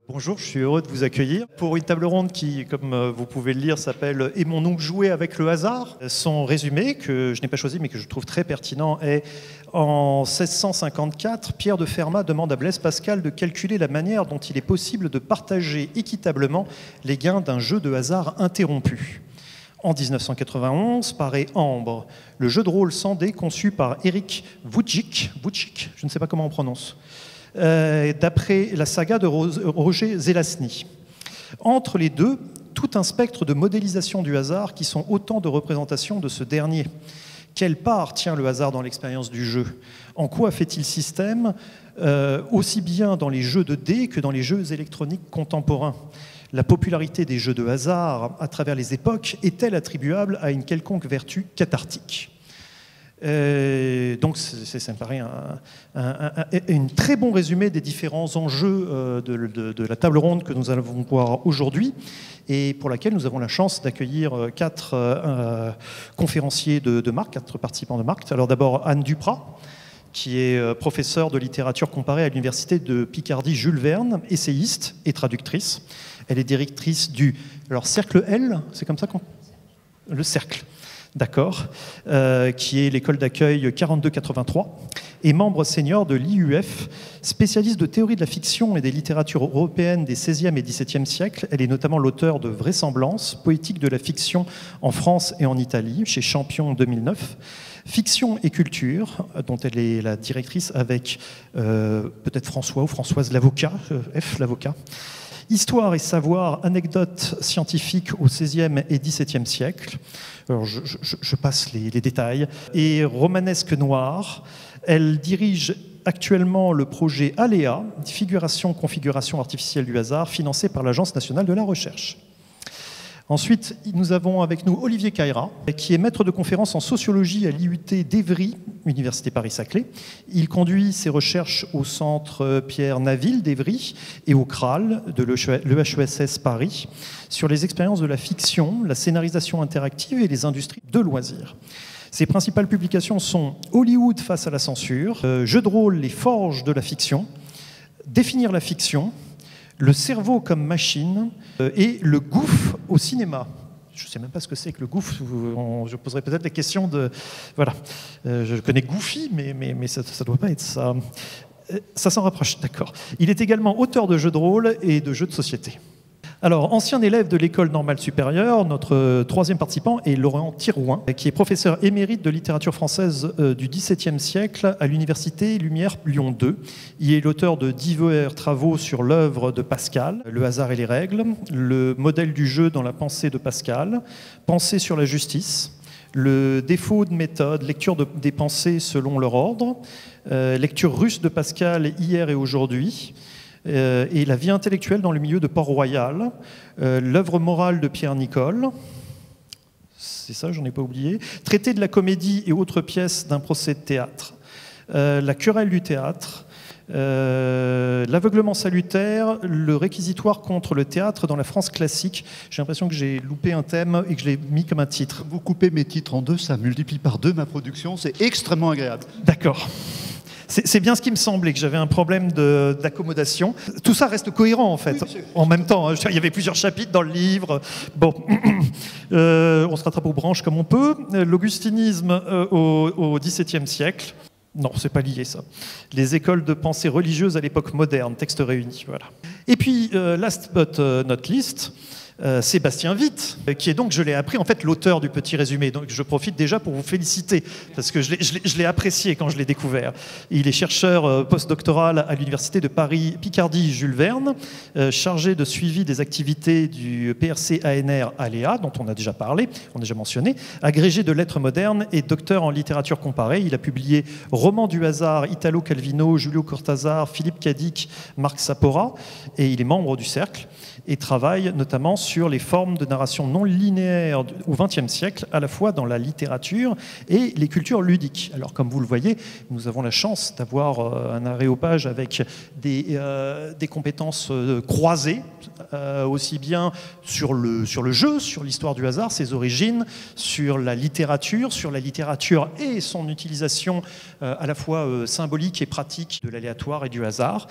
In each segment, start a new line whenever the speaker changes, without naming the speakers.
Bonjour, je suis heureux de vous accueillir pour une table ronde qui, comme vous pouvez le lire, s'appelle « Aimons-nous jouer avec le hasard ?» Son résumé, que je n'ai pas choisi mais que je trouve très pertinent, est « En 1654, Pierre de Fermat demande à Blaise Pascal de calculer la manière dont il est possible de partager équitablement les gains d'un jeu de hasard interrompu. » En 1991 paraît Ambre, le jeu de rôle sans dés conçu par Eric Vujicic, je ne sais pas comment on prononce, d'après la saga de Roger Zelazny. Entre les deux, tout un spectre de modélisation du hasard qui sont autant de représentations de ce dernier. Quelle part tient le hasard dans l'expérience du jeu? En quoi fait-il système, aussi bien dans les jeux de dés que dans les jeux électroniques contemporains? La popularité des jeux de hasard à travers les époques est-elle attribuable à une quelconque vertu cathartique? Donc ça me paraît un très bon résumé des différents enjeux de la table ronde que nous allons voir aujourd'hui et pour laquelle nous avons la chance d'accueillir quatre conférenciers de marque, quatre participants de marque. Alors d'abord Anne Duprat, qui est professeure de littérature comparée à l'université de Picardie Jules Verne, essayiste et traductrice. Elle est directrice du Cercle L, c'est comme ça qu'on... Le Cercle. D'accord, qui est l'école d'accueil 4283, et membre senior de l'IUF, spécialiste de théorie de la fiction et des littératures européennes des XVIe et XVIIe siècles. Elle est notamment l'auteur de Vraisemblance, poétique de la fiction en France et en Italie, chez Champion 2009, Fiction et culture, dont elle est la directrice avec peut-être François ou Françoise l'avocat, l'avocat. Histoire et savoir, anecdotes scientifiques au XVIe et XVIIe siècle. Alors je passe les détails. Et romanesque noire, elle dirige actuellement le projet ALEA, Figuration-Configuration artificielle du hasard, financé par l'Agence nationale de la recherche. Ensuite, nous avons avec nous Olivier Caïra, qui est maître de conférence en sociologie à l'IUT d'Évry, Université Paris-Saclay. Il conduit ses recherches au centre Pierre Naville d'Évry et au CRAL de l'EHESS Paris sur les expériences de la fiction, la scénarisation interactive et les industries de loisirs. Ses principales publications sont Hollywood face à la censure, Jeux de rôle, les forges de la fiction, Définir la fiction, Le cerveau comme machine et le gouffre au cinéma. Je ne sais même pas ce que c'est que le gouffre. Je poserai peut-être la question de... Voilà. Je connais Goofy, mais ça ne doit pas être ça. Ça s'en rapproche, d'accord. Il est également auteur de jeux de rôle et de jeux de société. Alors, ancien élève de l'école normale supérieure, notre troisième participant est Laurent Thirouin, qui est professeur émérite de littérature française du XVIIe siècle à l'université Lumière Lyon 2. Il est l'auteur de divers travaux sur l'œuvre de Pascal, Le hasard et les règles, le modèle du jeu dans la pensée de Pascal, Pensée sur la justice, le défaut de méthode, lecture des pensées selon leur ordre, lecture russe de Pascal hier et aujourd'hui, et la vie intellectuelle dans le milieu de Port-Royal, l'œuvre morale de Pierre Nicole, c'est ça, j'en ai pas oublié, traité de la comédie et autres pièces d'un procès de théâtre, la querelle du théâtre, l'aveuglement salutaire, le réquisitoire contre le théâtre dans la France classique. J'ai l'impression que j'ai loupé un thème et que je l'ai mis comme un titre.
Vous coupez mes titres en deux, ça multiplie par deux ma production, c'est extrêmement agréable.
D'accord. C'est bien ce qui me semblait, que j'avais un problème d'accommodation. Tout ça reste cohérent, en fait, oui, en même temps. Il y avait plusieurs chapitres dans le livre. Bon, on se rattrape aux branches comme on peut. L'augustinisme au XVIIe siècle. Non, c'est pas lié, ça. Les écoles de pensée religieuse à l'époque moderne, texte réuni, voilà. Et puis, last but not least, Sébastien Witt, qui est donc, je l'ai appris, en fait, l'auteur du petit résumé. Donc, je profite déjà pour vous féliciter, parce que je l'ai apprécié quand je l'ai découvert. Il est chercheur postdoctoral à l'université de Paris Picardie Jules Verne, chargé de suivi des activités du PRC ANR ALEA, dont on a déjà parlé, on a déjà mentionné, agrégé de lettres modernes et docteur en littérature comparée. Il a publié Roman du hasard, Italo Calvino, Julio Cortázar, Philippe Cadic, Marc Sapora, et il est membre du Cercle et travaille notamment sur les formes de narration non linéaire au XXe siècle, à la fois dans la littérature et les cultures ludiques. Alors, comme vous le voyez, nous avons la chance d'avoir un aréopage avec des compétences croisées, aussi bien sur le jeu, sur l'histoire du hasard, ses origines, sur la littérature et son utilisation à la fois symbolique et pratique de l'aléatoire et du hasard.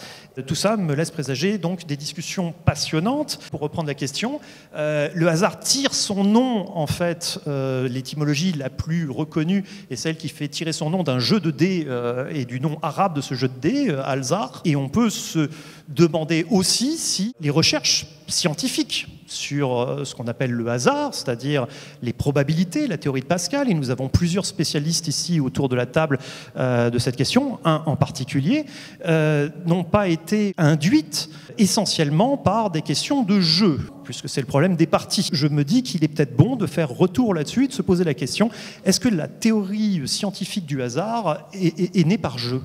Tout ça me laisse présager donc des discussions passionnantes. Pour reprendre la question, le hasard tire son nom, en fait, l'étymologie la plus reconnue est celle qui fait tirer son nom d'un jeu de dés et du nom arabe de ce jeu de dés, Alzar. Et on peut se demander aussi si les recherches scientifiques sur ce qu'on appelle le hasard, c'est-à-dire les probabilités, la théorie de Pascal, et nous avons plusieurs spécialistes ici autour de la table de cette question, un en particulier, n'ont pas été induites essentiellement par des questions de jeu, puisque c'est le problème des parties. Je me dis qu'il est peut-être bon de faire retour là-dessus et de se poser la question, est-ce que la théorie scientifique du hasard est née par jeu ?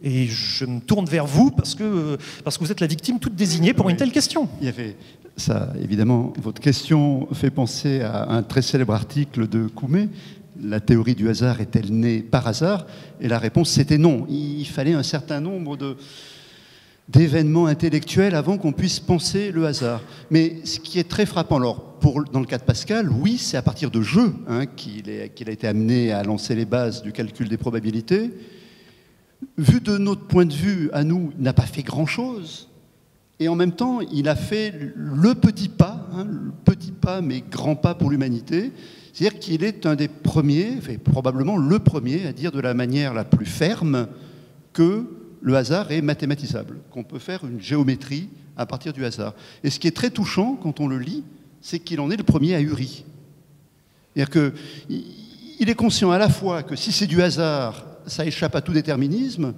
Et je me tourne vers vous parce que vous êtes la victime toute désignée pour une telle question.
Il y avait ça, évidemment, votre question fait penser à un très célèbre article de Coumet. La théorie du hasard est-elle née par hasard? Et la réponse, c'était non. Il fallait un certain nombre d'événements intellectuels avant qu'on puisse penser le hasard. Mais ce qui est très frappant, alors, dans le cas de Pascal, oui, c'est à partir de jeux qu'il a été amené à lancer les bases du calcul des probabilités. Vu de notre point de vue, à nous, il n'a pas fait grand-chose. Et en même temps, il a fait le petit pas, mais grand pas pour l'humanité. C'est-à-dire qu'il est un des premiers, probablement le premier, à dire de la manière la plus ferme que le hasard est mathématisable, qu'on peut faire une géométrie à partir du hasard. Et ce qui est très touchant quand on le lit, c'est qu'il en est le premier ahuri. C'est-à-dire qu'il est conscient à la fois que si c'est du hasard, ça échappe à tout déterminisme,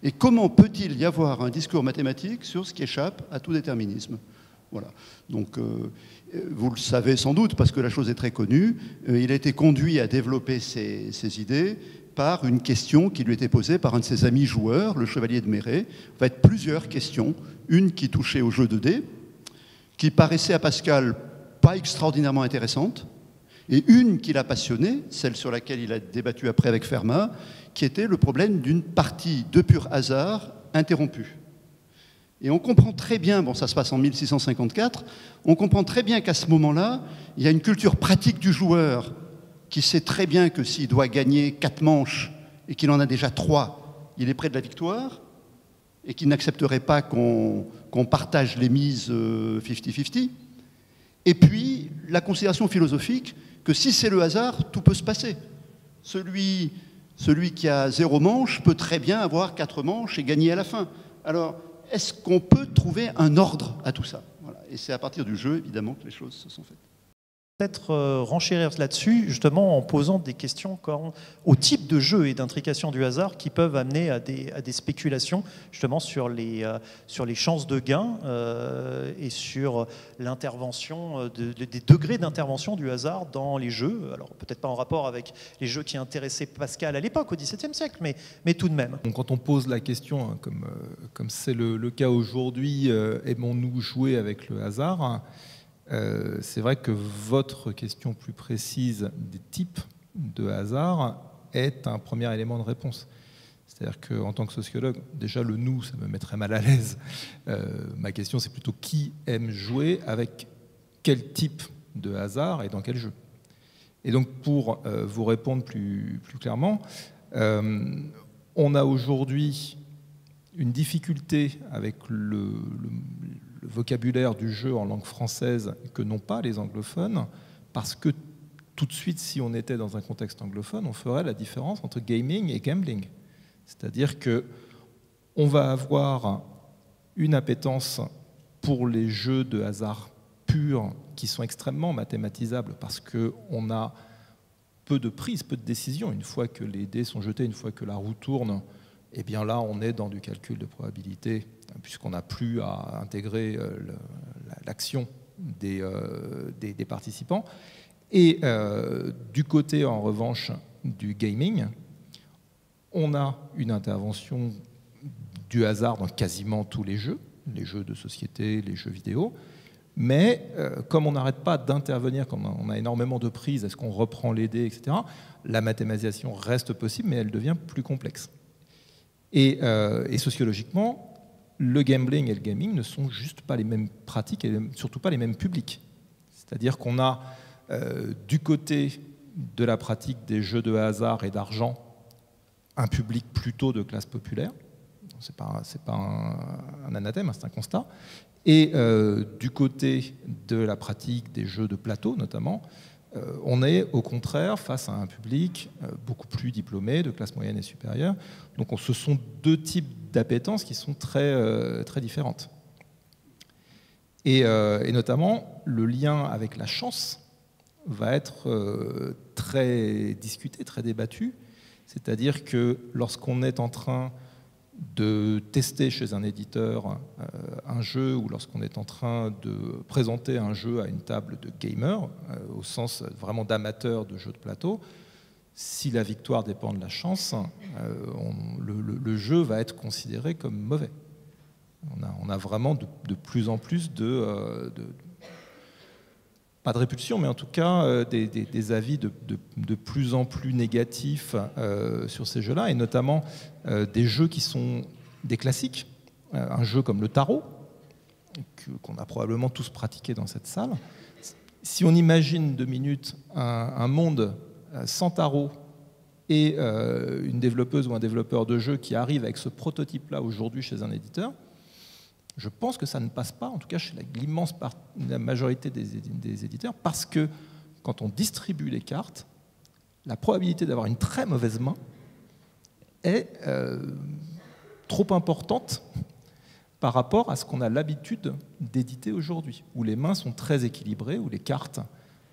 et comment peut-il y avoir un discours mathématique sur ce qui échappe à tout déterminisme? Voilà. Donc, vous le savez sans doute, parce que la chose est très connue, il a été conduit à développer ses idées par une question qui lui était posée par un de ses amis joueurs, le chevalier de Méré. En fait, plusieurs questions, une qui touchait au jeu de dés, qui paraissait à Pascal pas extraordinairement intéressante, et une qui l'a passionné, celle sur laquelle il a débattu après avec Fermat, qui était le problème d'une partie de pur hasard interrompue. Et on comprend très bien, bon ça se passe en 1654, on comprend très bien qu'à ce moment-là, il y a une culture pratique du joueur qui sait très bien que s'il doit gagner 4 manches et qu'il en a déjà 3, il est près de la victoire, et qu'il n'accepterait pas qu'on partage les mises 50-50. Et puis, la considération philosophique que si c'est le hasard, tout peut se passer. Celui qui a 0 manche peut très bien avoir 4 manches et gagner à la fin. Alors, est-ce qu'on peut trouver un ordre à tout ça? Voilà. Et c'est à partir du jeu, évidemment, que les choses se sont faites.
Peut-être renchérir là-dessus, justement en posant des questions au type de jeu et d'intrication du hasard qui peuvent amener à des spéculations justement sur les chances de gain et sur l'intervention, des degrés d'intervention du hasard dans les jeux. Alors peut-être pas en rapport avec les jeux qui intéressaient Pascal à l'époque, au XVIIe siècle, mais tout de même.
Donc, quand on pose la question, comme c'est le cas aujourd'hui, aimons-nous jouer avec le hasard ? C'est vrai que votre question plus précise des types de hasard est un premier élément de réponse. C'est-à-dire qu'en tant que sociologue, déjà le « nous », ça me mettrait mal à l'aise. Ma question, c'est plutôt qui aime jouer avec quel type de hasard et dans quel jeu. Et donc, pour vous répondre plus clairement, on a aujourd'hui une difficulté avec le vocabulaire du jeu en langue française que n'ont pas les anglophones, parce que tout de suite, si on était dans un contexte anglophone, on ferait la différence entre gaming et gambling. C'est-à-dire qu'on va avoir une appétence pour les jeux de hasard purs qui sont extrêmement mathématisables, parce qu'on a peu de prises, peu de décisions. Une fois que les dés sont jetés, une fois que la roue tourne, eh bien là, on est dans du calcul de probabilité, puisqu'on n'a plus à intégrer l'action des participants. Et du côté, en revanche, du gaming, on a une intervention du hasard dans quasiment tous les jeux de société, les jeux vidéo. Mais comme on n'arrête pas d'intervenir, comme on a énormément de prises, est-ce qu'on reprend les dés, etc., la mathématisation reste possible, mais elle devient plus complexe. Et sociologiquement, le gambling et le gaming ne sont juste pas les mêmes pratiques et surtout pas les mêmes publics. C'est-à-dire qu'on a du côté de la pratique des jeux de hasard et d'argent un public plutôt de classe populaire. C'est pas un anathème, c'est un constat. Et du côté de la pratique des jeux de plateau, notamment, on est au contraire face à un public beaucoup plus diplômé, de classe moyenne et supérieure. Donc ce sont deux types d'appétences qui sont très, très différentes. Et notamment, le lien avec la chance va être très discuté, très débattu. C'est-à-dire que lorsqu'on est en train de tester chez un éditeur un jeu, ou lorsqu'on est en train de présenter un jeu à une table de gamers, au sens vraiment d'amateur de jeux de plateau, si la victoire dépend de la chance, le jeu va être considéré comme mauvais. On a vraiment de plus en plus pas de répulsion, mais en tout cas des avis de plus en plus négatifs sur ces jeux-là, et notamment des jeux qui sont des classiques, un jeu comme le tarot, qu'on a probablement tous pratiqué dans cette salle. Si on imagine 2 minutes un monde sans tarot et une développeuse ou un développeur de jeu qui arrive avec ce prototype-là aujourd'hui chez un éditeur, je pense que ça ne passe pas, en tout cas chez la majorité des éditeurs, parce que quand on distribue les cartes, la probabilité d'avoir une très mauvaise main est trop importante par rapport à ce qu'on a l'habitude d'éditer aujourd'hui, où les mains sont très équilibrées, où les cartes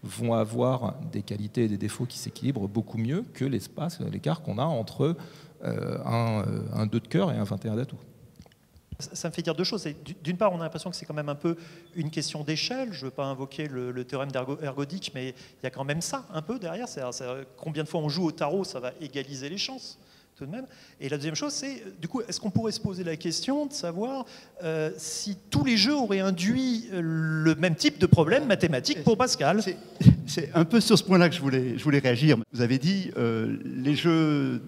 vont avoir des qualités et des défauts qui s'équilibrent beaucoup mieux que l'écart qu'on a entre un 2 de cœur et un 21 d'atout.
Ça me fait dire 2 choses. D'une part, on a l'impression que c'est quand même un peu une question d'échelle. Je ne veux pas invoquer le théorème d'Ergodich, mais il y a quand même ça un peu derrière. Combien de fois on joue au tarot, ça va égaliser les chances tout de même. Et la deuxième chose, c'est, du coup, est-ce qu'on pourrait se poser la question de savoir si tous les jeux auraient induit le même type de problème mathématique pour Pascal?
C'est un peu sur ce point-là que je voulais réagir. Vous avez dit les jeux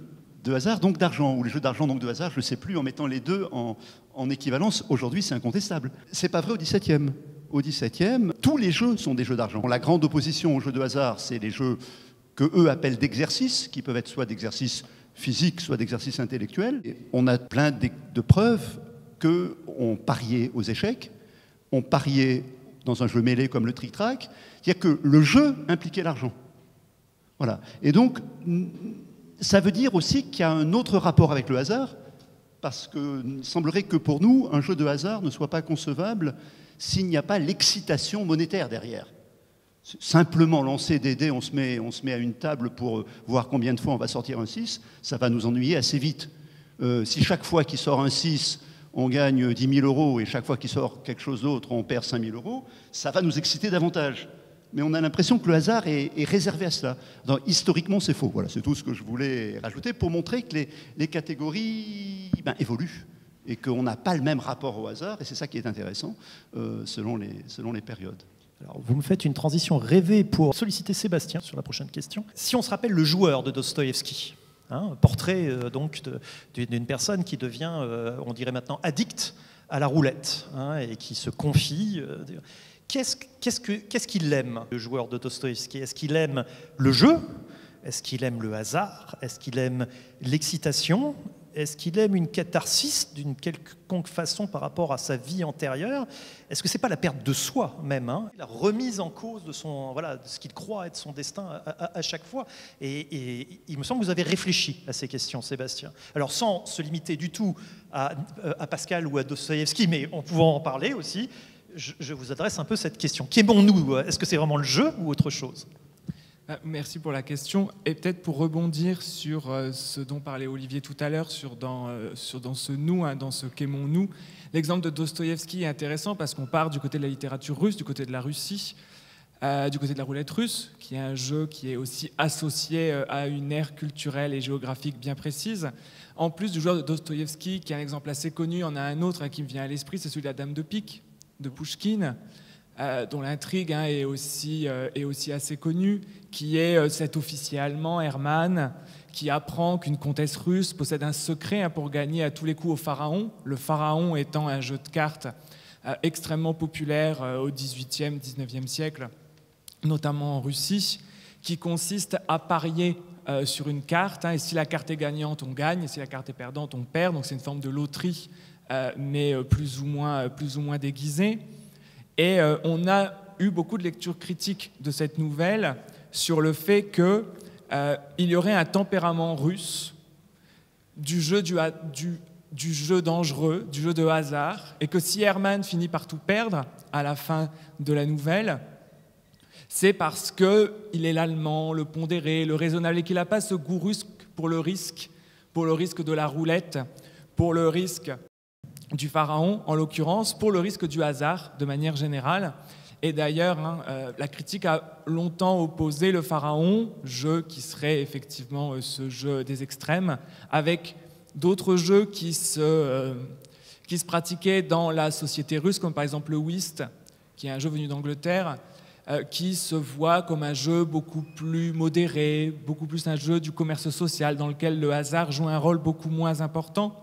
de hasard, donc d'argent, ou les jeux d'argent, donc de hasard, je ne sais plus, en mettant les deux en équivalence. Aujourd'hui, c'est incontestable. C'est pas vrai au XVIIe. Au XVIIe, tous les jeux sont des jeux d'argent. La grande opposition aux jeux de hasard, c'est les jeux que eux appellent d'exercice, qui peuvent être soit d'exercice physique, soit d'exercice intellectuel. Et on a plein de preuves qu'on pariait aux échecs, on pariait dans un jeu mêlé comme le trick-track, c'est-à-dire que le jeu impliquait l'argent. Voilà. Et donc, ça veut dire aussi qu'il y a un autre rapport avec le hasard, parce qu'il semblerait que pour nous, un jeu de hasard ne soit pas concevable s'il n'y a pas l'excitation monétaire derrière. Simplement lancer des dés, on se met à une table pour voir combien de fois on va sortir un 6, ça va nous ennuyer assez vite. Si chaque fois qu'il sort un 6, on gagne 10 000 euros, et chaque fois qu'il sort quelque chose d'autre, on perd 5 000 euros, ça va nous exciter davantage. Mais on a l'impression que le hasard est réservé à cela. Donc, historiquement, c'est faux. Voilà, c'est tout ce que je voulais rajouter pour montrer que les catégories évoluent et qu'on n'a pas le même rapport au hasard, et c'est ça qui est intéressant selon les périodes.
Alors, vous me faites une transition rêvée pour solliciter Sébastien sur la prochaine question. Si on se rappelle le joueur de Dostoïevski, portrait donc d'une personne qui devient, on dirait maintenant, addict à la roulette, et qui se confie... Qu'est-ce qu'il aime, le joueur de Dostoïevski? Est-ce qu'il aime le jeu? Est-ce qu'il aime le hasard? Est-ce qu'il aime l'excitation? Est-ce qu'il aime une catharsis d'une quelconque façon par rapport à sa vie antérieure? Est-ce que ce n'est pas la perte de soi même, la remise en cause de ce qu'il croit être son destin à chaque fois? Et il me semble que vous avez réfléchi à ces questions, Sébastien. Alors sans se limiter du tout à Pascal ou à Dostoïevski, mais en pouvant en parler aussi, je vous adresse un peu cette question. Qu'aimons-nous? Est-ce que c'est vraiment le jeu ou autre chose?
Merci pour la question. Et peut-être pour rebondir sur ce dont parlait Olivier tout à l'heure, dans ce nous, dans ce qu'aimons-nous, l'exemple de Dostoïevski est intéressant parce qu'on part du côté de la littérature russe, du côté de la Russie, du côté de la roulette russe, qui est un jeu qui est aussi associé à une ère culturelle et géographique bien précise. En plus du joueur de Dostoïevski, qui est un exemple assez connu, on a un autre qui me vient à l'esprit, c'est celui de la Dame de pique, de Pouchkine, dont l'intrigue est aussi assez connue, qui est cet officier allemand, Hermann, qui apprend qu'une comtesse russe possède un secret pour gagner à tous les coups au pharaon, le pharaon étant un jeu de cartes extrêmement populaire au XVIIIe, XIXe siècle, notamment en Russie, qui consiste à parier sur une carte, et si la carte est gagnante, on gagne, et si la carte est perdante, on perd, donc c'est une forme de loterie, mais plus ou moins déguisée. Et on a eu beaucoup de lectures critiques de cette nouvelle sur le fait qu'il y aurait un tempérament russe du jeu dangereux, du jeu de hasard, et que si Hermann finit par tout perdre à la fin de la nouvelle, c'est parce qu'il est l'allemand, le pondéré, le raisonnable, et qu'il n'a pas ce goût russe pour le risque de la roulette, pour le risque du pharaon, en l'occurrence, pour le risque du hasard, de manière générale. Et d'ailleurs, la critique a longtemps opposé le pharaon, jeu qui serait effectivement ce jeu des extrêmes, avec d'autres jeux qui se pratiquaient dans la société russe, comme par exemple le whist, qui est un jeu venu d'Angleterre, qui se voit comme un jeu beaucoup plus modéré, beaucoup plus un jeu du commerce social, dans lequel le hasard joue un rôle beaucoup moins important.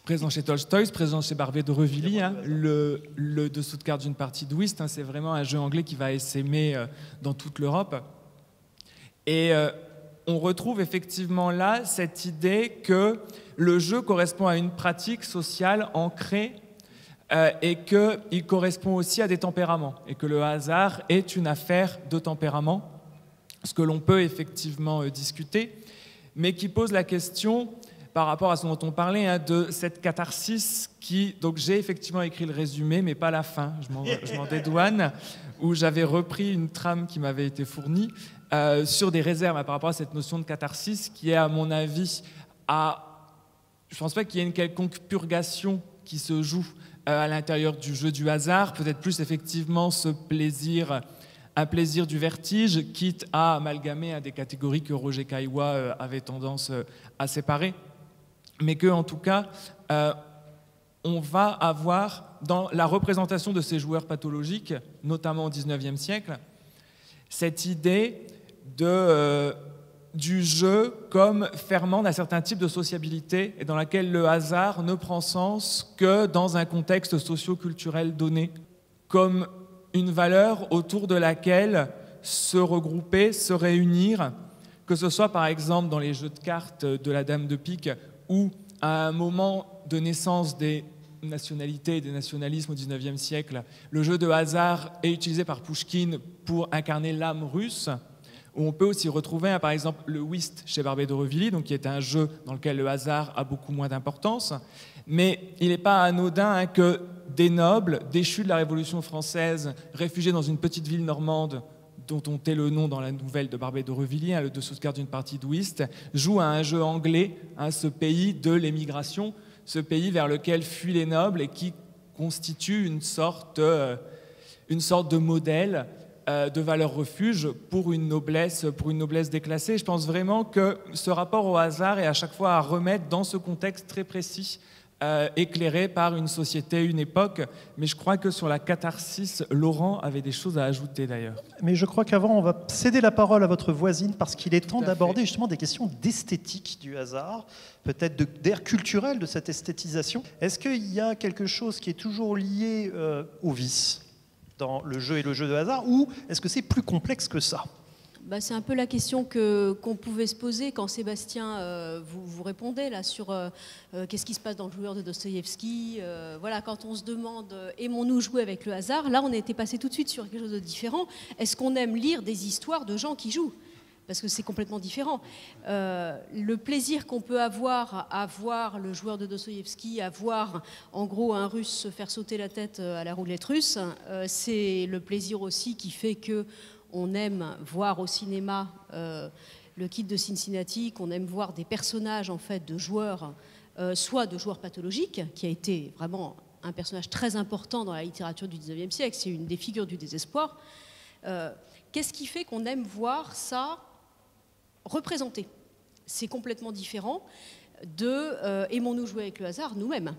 Présent chez Tolstoï, présent chez Barbey d'Aurevilly, le dessous de carte d'une partie de whist, c'est vraiment un jeu anglais qui va essaimer dans toute l'Europe. Et on retrouve effectivement là cette idée que le jeu correspond à une pratique sociale ancrée et qu'il correspond aussi à des tempéraments, et que le hasard est une affaire de tempérament, ce que l'on peut effectivement discuter, mais qui pose la question par rapport à ce dont on parlait, de cette catharsis qui... Donc j'ai effectivement écrit le résumé, mais pas la fin, je m'en dédouane, où j'avais repris une trame qui m'avait été fournie sur des réserves par rapport à cette notion de catharsis qui est, à mon avis, je ne pense pas qu'il y ait une quelconque purgation qui se joue à l'intérieur du jeu du hasard, peut-être plus effectivement un plaisir du vertige, quitte à amalgamer à des catégories que Roger Caillois avait tendance à séparer, mais que, en tout cas, on va avoir dans la représentation de ces joueurs pathologiques, notamment au XIXe siècle, cette idée du jeu comme ferment d'un certain type de sociabilité et dans laquelle le hasard ne prend sens que dans un contexte socio-culturel donné, comme une valeur autour de laquelle se regrouper, se réunir, que ce soit par exemple dans les jeux de cartes de la Dame de Pique, où à un moment de naissance des nationalités et des nationalismes au XIXe siècle, le jeu de hasard est utilisé par Pouchkine pour incarner l'âme russe, où on peut aussi retrouver par exemple le whist chez Barbey d'Aurevilly, donc qui est un jeu dans lequel le hasard a beaucoup moins d'importance, mais il n'est pas anodin que des nobles déchus de la Révolution française, réfugiés dans une petite ville normande dont on tait le nom dans la nouvelle de Barbey d'Aurevilly, le dessous de carte d'une partie de whist, joue à un jeu anglais, ce pays de l'émigration, ce pays vers lequel fuient les nobles et qui constitue une sorte de modèle de valeur refuge pour une noblesse déclassée. Je pense vraiment que ce rapport au hasard est à chaque fois à remettre dans ce contexte très précis, éclairé par une société, une époque, mais je crois que sur la catharsis, Laurent avait des choses à ajouter d'ailleurs.
Mais je crois qu'avant, on va céder la parole à votre voisine parce qu'il est temps d'aborder justement des questions d'esthétique du hasard, peut-être d'air culturel de cette esthétisation. Est-ce qu'il y a quelque chose qui est toujours lié au vice dans le jeu et le jeu de hasard, ou est-ce que c'est plus complexe que ça ?
C'est un peu la question qu'on pouvait se poser quand Sébastien vous répondait là, sur qu'est-ce qui se passe dans le joueur de Dostoïevski. Voilà, quand on se demande aimons-nous jouer avec le hasard, là on était passé tout de suite sur quelque chose de différent. Est-ce qu'on aime lire des histoires de gens qui jouent ? Parce que c'est complètement différent. Le plaisir qu'on peut avoir à voir le joueur de Dostoïevski, à voir en gros un Russe se faire sauter la tête à la roulette russe, c'est le plaisir aussi qui fait que on aime voir au cinéma le Kid de Cincinnati, qu'on aime voir des personnages en fait de joueurs, soit de joueurs pathologiques, qui a été vraiment un personnage très important dans la littérature du XIXe siècle, c'est une des figures du désespoir. Qu'est-ce qui fait qu'on aime voir ça représenté ? C'est complètement différent de aimons-nous jouer avec le hasard nous-mêmes.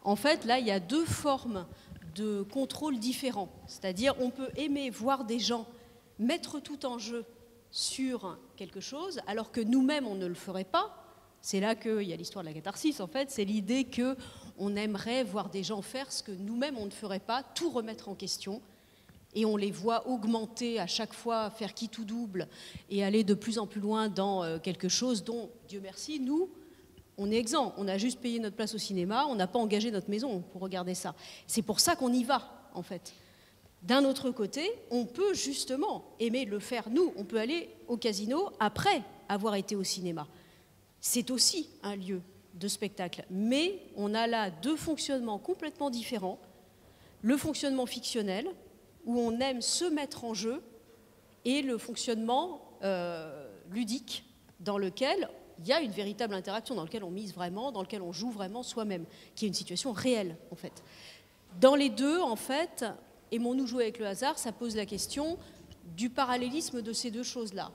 En fait, là, il y a deux formes de contrôle différents. C'est-à-dire, on peut aimer voir des gens mettre tout en jeu sur quelque chose, alors que nous-mêmes, on ne le ferait pas. C'est là qu'il y a l'histoire de la catharsis, en fait. C'est l'idée qu'on aimerait voir des gens faire ce que nous-mêmes, on ne ferait pas, tout remettre en question. Et on les voit augmenter à chaque fois, faire qui tout double, et aller de plus en plus loin dans quelque chose dont, Dieu merci, nous, on est exempt. On a juste payé notre place au cinéma, on n'a pas engagé notre maison pour regarder ça. C'est pour ça qu'on y va, en fait. D'un autre côté, on peut justement aimer le faire, nous. On peut aller au casino après avoir été au cinéma. C'est aussi un lieu de spectacle. Mais on a là deux fonctionnements complètement différents. Le fonctionnement fictionnel, où on aime se mettre en jeu, et le fonctionnement ludique, dans lequel il y a une véritable interaction, dans lequel on mise vraiment, dans lequel on joue vraiment soi-même, qui est une situation réelle, en fait. Dans les deux, en fait, aimons-nous jouer avec le hasard, ça pose la question du parallélisme de ces deux choses-là.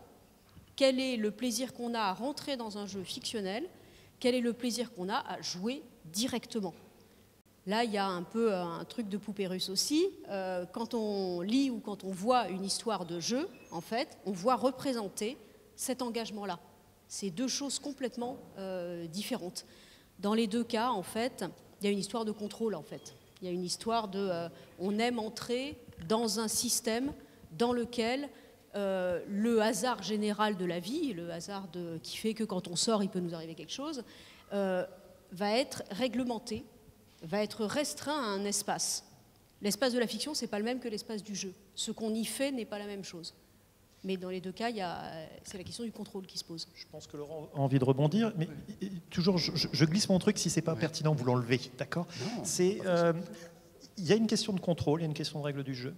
Quel est le plaisir qu'on a à rentrer dans un jeu fictionnel? Quel est le plaisir qu'on a à jouer directement? Là, il y a un peu un truc de poupée russe aussi. Quand on lit ou quand on voit une histoire de jeu, en fait, on voit représenter cet engagement-là. C'est deux choses complètement différentes. Dans les deux cas, en fait, il y a une histoire de contrôle, en fait. Il y a une histoire de... on aime entrer dans un système dans lequel le hasard général de la vie, le hasard qui fait que quand on sort, il peut nous arriver quelque chose, va être réglementé, va être restreint à un espace. L'espace de la fiction, ce n'est pas le même que l'espace du jeu. Ce qu'on y fait n'est pas la même chose. Mais dans les deux cas, c'est la question du contrôle qui se pose.
Je pense que Laurent a envie de rebondir, mais toujours, je glisse mon truc, si ce n'est pas pertinent, vous l'enlevez, d'accord? Il y a une question de contrôle, il y a une question de règle du jeu.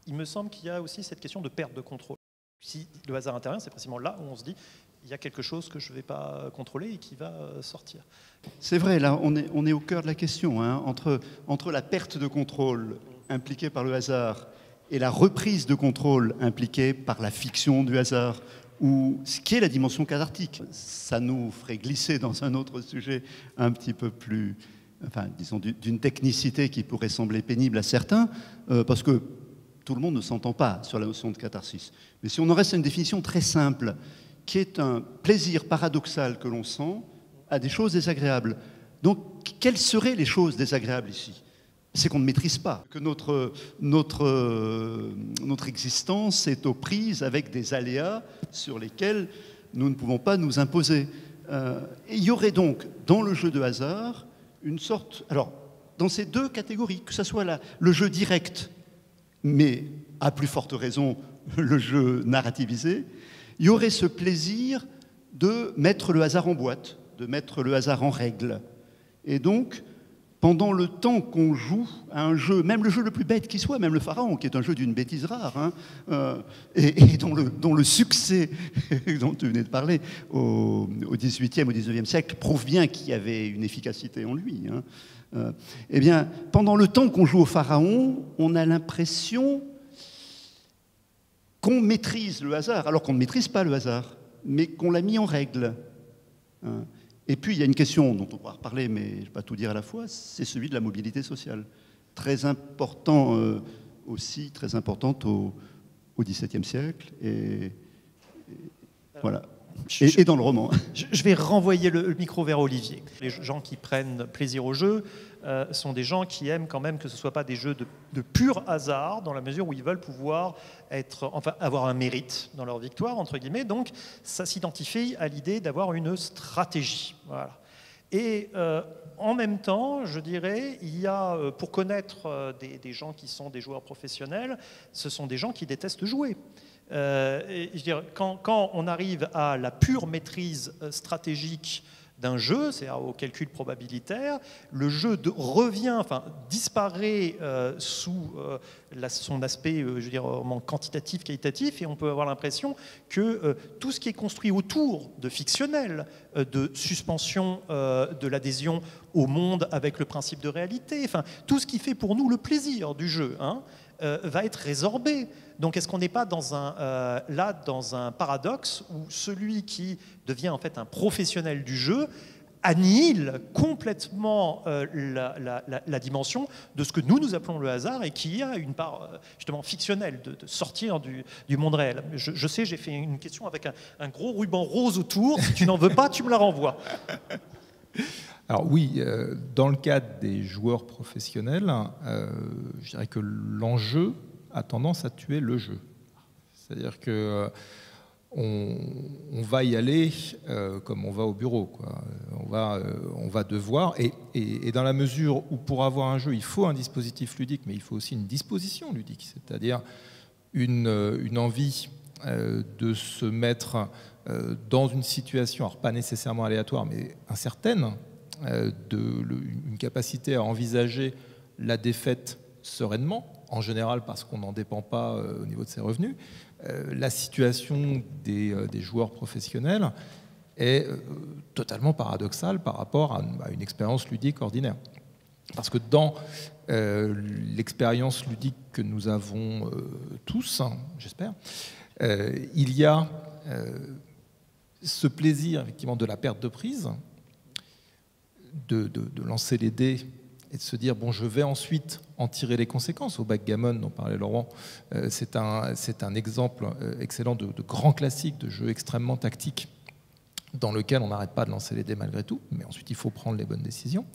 Il me semble qu'il y a aussi cette question de perte de contrôle. Si le hasard intervient, c'est précisément là où on se dit il y a quelque chose que je ne vais pas contrôler et qui va sortir.
C'est vrai, là, on est au cœur de la question, hein, entre la perte de contrôle impliquée par le hasard et la reprise de contrôle impliquée par la fiction du hasard, ou ce qui est la dimension cathartique. Ça nous ferait glisser dans un autre sujet un petit peu plus, enfin, disons, d'une technicité qui pourrait sembler pénible à certains, parce que tout le monde ne s'entend pas sur la notion de catharsis. Mais si on en reste à une définition très simple, qui est un plaisir paradoxal que l'on sent à des choses désagréables. Donc, quelles seraient les choses désagréables ici? C'est qu'on ne maîtrise pas, que notre existence est aux prises avec des aléas sur lesquels nous ne pouvons pas nous imposer. Et il y aurait donc, dans le jeu de hasard, une sorte... Alors, dans ces deux catégories, que ce soit le jeu direct, mais à plus forte raison, le jeu narrativisé, il y aurait ce plaisir de mettre le hasard en boîte, de mettre le hasard en règle. Et donc, pendant le temps qu'on joue à un jeu, même le jeu le plus bête qui soit, même le Pharaon, qui est un jeu d'une bêtise rare, hein, et dont le succès dont tu venais de parler au XVIIIe, au XIXe siècle prouve bien qu'il y avait une efficacité en lui. Hein. Eh bien, pendant le temps qu'on joue au Pharaon, on a l'impression qu'on maîtrise le hasard, alors qu'on ne maîtrise pas le hasard, mais qu'on l'a mis en règle. Hein. Et puis, il y a une question dont on pourra reparler, mais je ne vais pas tout dire à la fois, c'est celui de la mobilité sociale. Très important aussi, très importante au XVIIe siècle, et voilà. Et dans le roman.
Je vais renvoyer le micro vers Olivier. Les gens qui prennent plaisir au jeu sont des gens qui aiment quand même que ce ne soit pas des jeux de pur hasard, dans la mesure où ils veulent pouvoir avoir un mérite dans leur victoire, entre guillemets. Donc, ça s'identifie à l'idée d'avoir une stratégie. Voilà. Et en même temps, je dirais, il y a, pour connaître des gens qui sont des joueurs professionnels, ce sont des gens qui détestent jouer. Et je veux dire, quand on arrive à la pure maîtrise stratégique d'un jeu, c'est-à-dire au calcul probabilitaire, le jeu disparaît sous son aspect, je veux dire, quantitatif, qualitatif, et on peut avoir l'impression que tout ce qui est construit autour de fictionnel, de suspension de l'adhésion au monde avec le principe de réalité, enfin, tout ce qui fait pour nous le plaisir du jeu, hein, va être résorbé. Donc est-ce qu'on n'est pas dans un paradoxe où celui qui devient en fait un professionnel du jeu annihile complètement la dimension de ce que nous appelons le hasard et qui a une part justement fictionnelle de sortir du monde réel. Je sais, j'ai fait une question avec un gros ruban rose autour. Si tu n'en veux pas, tu me la renvoies.
Alors oui, dans le cadre des joueurs professionnels, je dirais que l'enjeu a tendance à tuer le jeu. C'est-à-dire que on va y aller comme on va au bureau, quoi. On va devoir, et dans la mesure où pour avoir un jeu, il faut un dispositif ludique, mais il faut aussi une disposition ludique, c'est-à-dire une envie de se mettre dans une situation, alors pas nécessairement aléatoire, mais incertaine, une capacité à envisager la défaite sereinement, en général parce qu'on n'en dépend pas au niveau de ses revenus. La situation des joueurs professionnels est totalement paradoxale par rapport à une expérience ludique ordinaire. Parce que dans l'expérience ludique que nous avons tous, j'espère, il y a ce plaisir effectivement de la perte de prise, de lancer les dés et de se dire, bon, je vais ensuite en tirer les conséquences. Au backgammon dont parlait Laurent, c'est un exemple excellent de grand classique, de jeu extrêmement tactique, dans lequel on n'arrête pas de lancer les dés malgré tout, mais ensuite il faut prendre les bonnes décisions.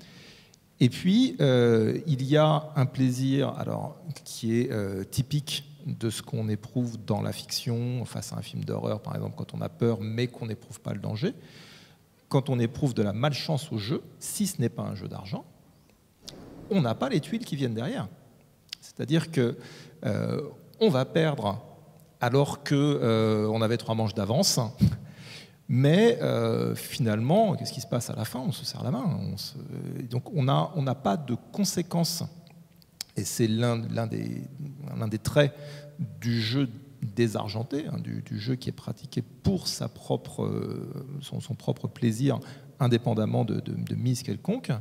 Et puis, il y a un plaisir alors, qui est typique de ce qu'on éprouve dans la fiction, face à un film d'horreur, par exemple, quand on a peur, mais qu'on n'éprouve pas le danger. Quand on éprouve de la malchance au jeu, si ce n'est pas un jeu d'argent, on n'a pas les tuiles qui viennent derrière. C'est-à-dire qu'on va perdre alors qu'on avait 3 manches d'avance, mais finalement, qu'est-ce qui se passe à la fin? On se serre la main. Donc on n'a pas de conséquences. Et c'est l'un des traits du jeu désargenté, du jeu qui est pratiqué pour son propre plaisir, indépendamment de mise quelconque,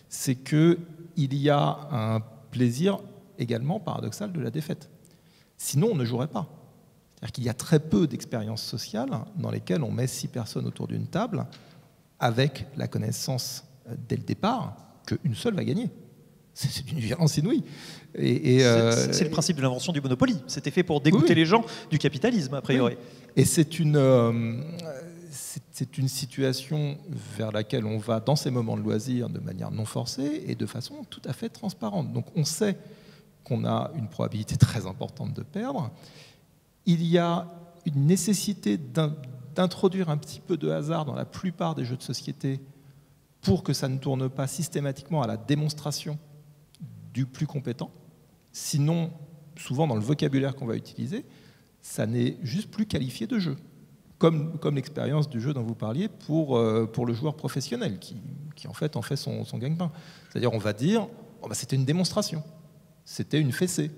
c'est qu'il y a un plaisir également paradoxal de la défaite. Sinon, on ne jouerait pas. C'est-à-dire qu'il y a très peu d'expériences sociales dans lesquelles on met 6 personnes autour d'une table avec la connaissance dès le départ qu'une seule va gagner. C'est une violence inouïe.
C'est le principe de l'invention du Monopoly. C'était fait pour dégoûter les gens du capitalisme, a priori.
Oui. Et c'est une situation vers laquelle on va dans ces moments de loisir de manière non forcée et de façon tout à fait transparente. Donc on sait qu'on a une probabilité très importante de perdre. Il y a une nécessité d'introduire un petit peu de hasard dans la plupart des jeux de société pour que ça ne tourne pas systématiquement à la démonstration du plus compétent. Sinon, souvent dans le vocabulaire qu'on va utiliser, ça n'est juste plus qualifié de jeu. Comme l'expérience du jeu dont vous parliez pour le joueur professionnel qui en fait son gagne-pain. C'est-à-dire on va dire, oh bah, c'était une démonstration, c'était une fessée.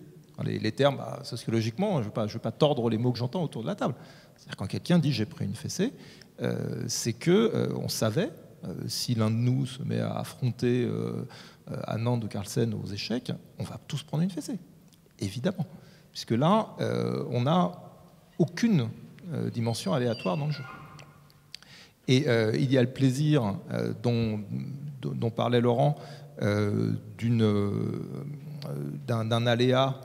Les termes, sociologiquement, je ne veux pas tordre les mots que j'entends autour de la table. C'est-à-dire quand quelqu'un dit j'ai pris une fessée, c'est qu'on savait, si l'un de nous se met à affronter Anand ou Carlsen aux échecs, on va tous prendre une fessée, évidemment. Puisque là, on n'a aucune dimension aléatoire dans le jeu. Et il y a le plaisir dont parlait Laurent, d'un aléa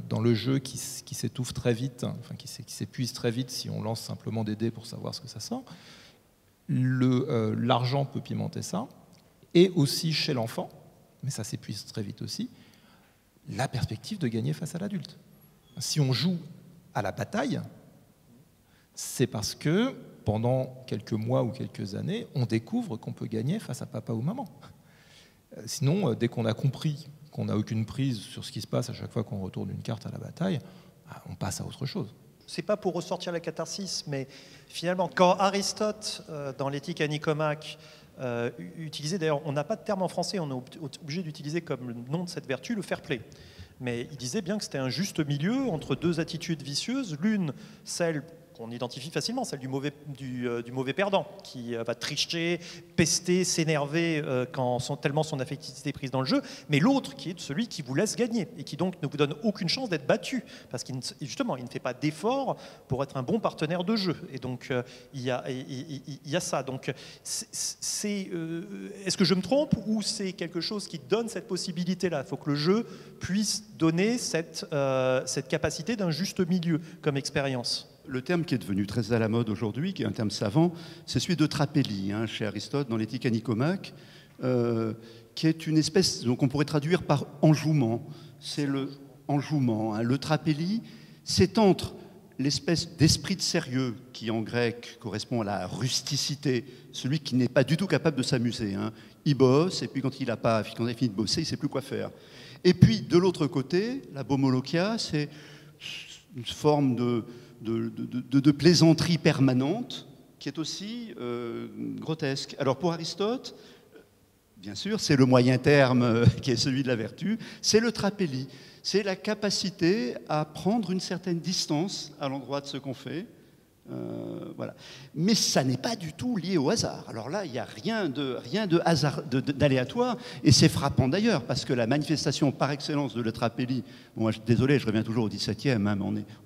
dans le jeu qui s'étouffe très vite, enfin qui s'épuise très vite si on lance simplement des dés pour savoir ce que ça sort. L'argent peut pimenter ça, et aussi chez l'enfant, mais ça s'épuise très vite aussi, la perspective de gagner face à l'adulte. Si on joue à la bataille, c'est parce que pendant quelques mois ou quelques années, on découvre qu'on peut gagner face à papa ou maman. Sinon, dès qu'on a compris qu'on n'a aucune prise sur ce qui se passe à chaque fois qu'on retourne une carte à la bataille, on passe à autre chose.
C'est pas pour ressortir la catharsis, mais finalement, quand Aristote, dans l'éthique à Nicomaque, utilisait, d'ailleurs, on n'a pas de terme en français, on est obligé d'utiliser comme le nom de cette vertu le fair play. Mais il disait bien que c'était un juste milieu entre 2 attitudes vicieuses, l'une, celle qu'on identifie facilement, celle du mauvais perdant, qui va tricher, pester, s'énerver tellement son affectivité est prise dans le jeu, mais l'autre qui est celui qui vous laisse gagner et qui donc ne vous donne aucune chance d'être battu, parce qu'il justement, il ne fait pas d'effort pour être un bon partenaire de jeu. Et donc, il y a ça. Donc, est-ce que je me trompe ou c'est quelque chose qui donne cette possibilité-là? Il faut que le jeu puisse donner cette capacité d'un juste milieu comme expérience.
Le terme qui est devenu très à la mode aujourd'hui, qui est un terme savant, c'est celui de trapélie, chez Aristote, dans l'Éthique à Nicomaque, qui est une espèce, donc on pourrait traduire par enjouement. C'est le enjouement. Le trapélie, c'est entre l'espèce d'esprit de sérieux qui, en grec, correspond à la rusticité, celui qui n'est pas du tout capable de s'amuser. Il bosse, et puis quand il a fini de bosser, il ne sait plus quoi faire. Et puis, de l'autre côté, la bomolochia, c'est une forme de plaisanterie permanente qui est aussi grotesque. Alors, pour Aristote, bien sûr, c'est le moyen terme qui est celui de la vertu, c'est le trapélie. C'est la capacité à prendre une certaine distance à l'endroit de ce qu'on fait. Voilà. Mais ça n'est pas du tout lié au hasard. Alors là, il n'y a rien de hasard, d'aléatoire, et c'est frappant d'ailleurs, parce que la manifestation par excellence de la trapélie, désolé, je reviens toujours au XVIIe, mais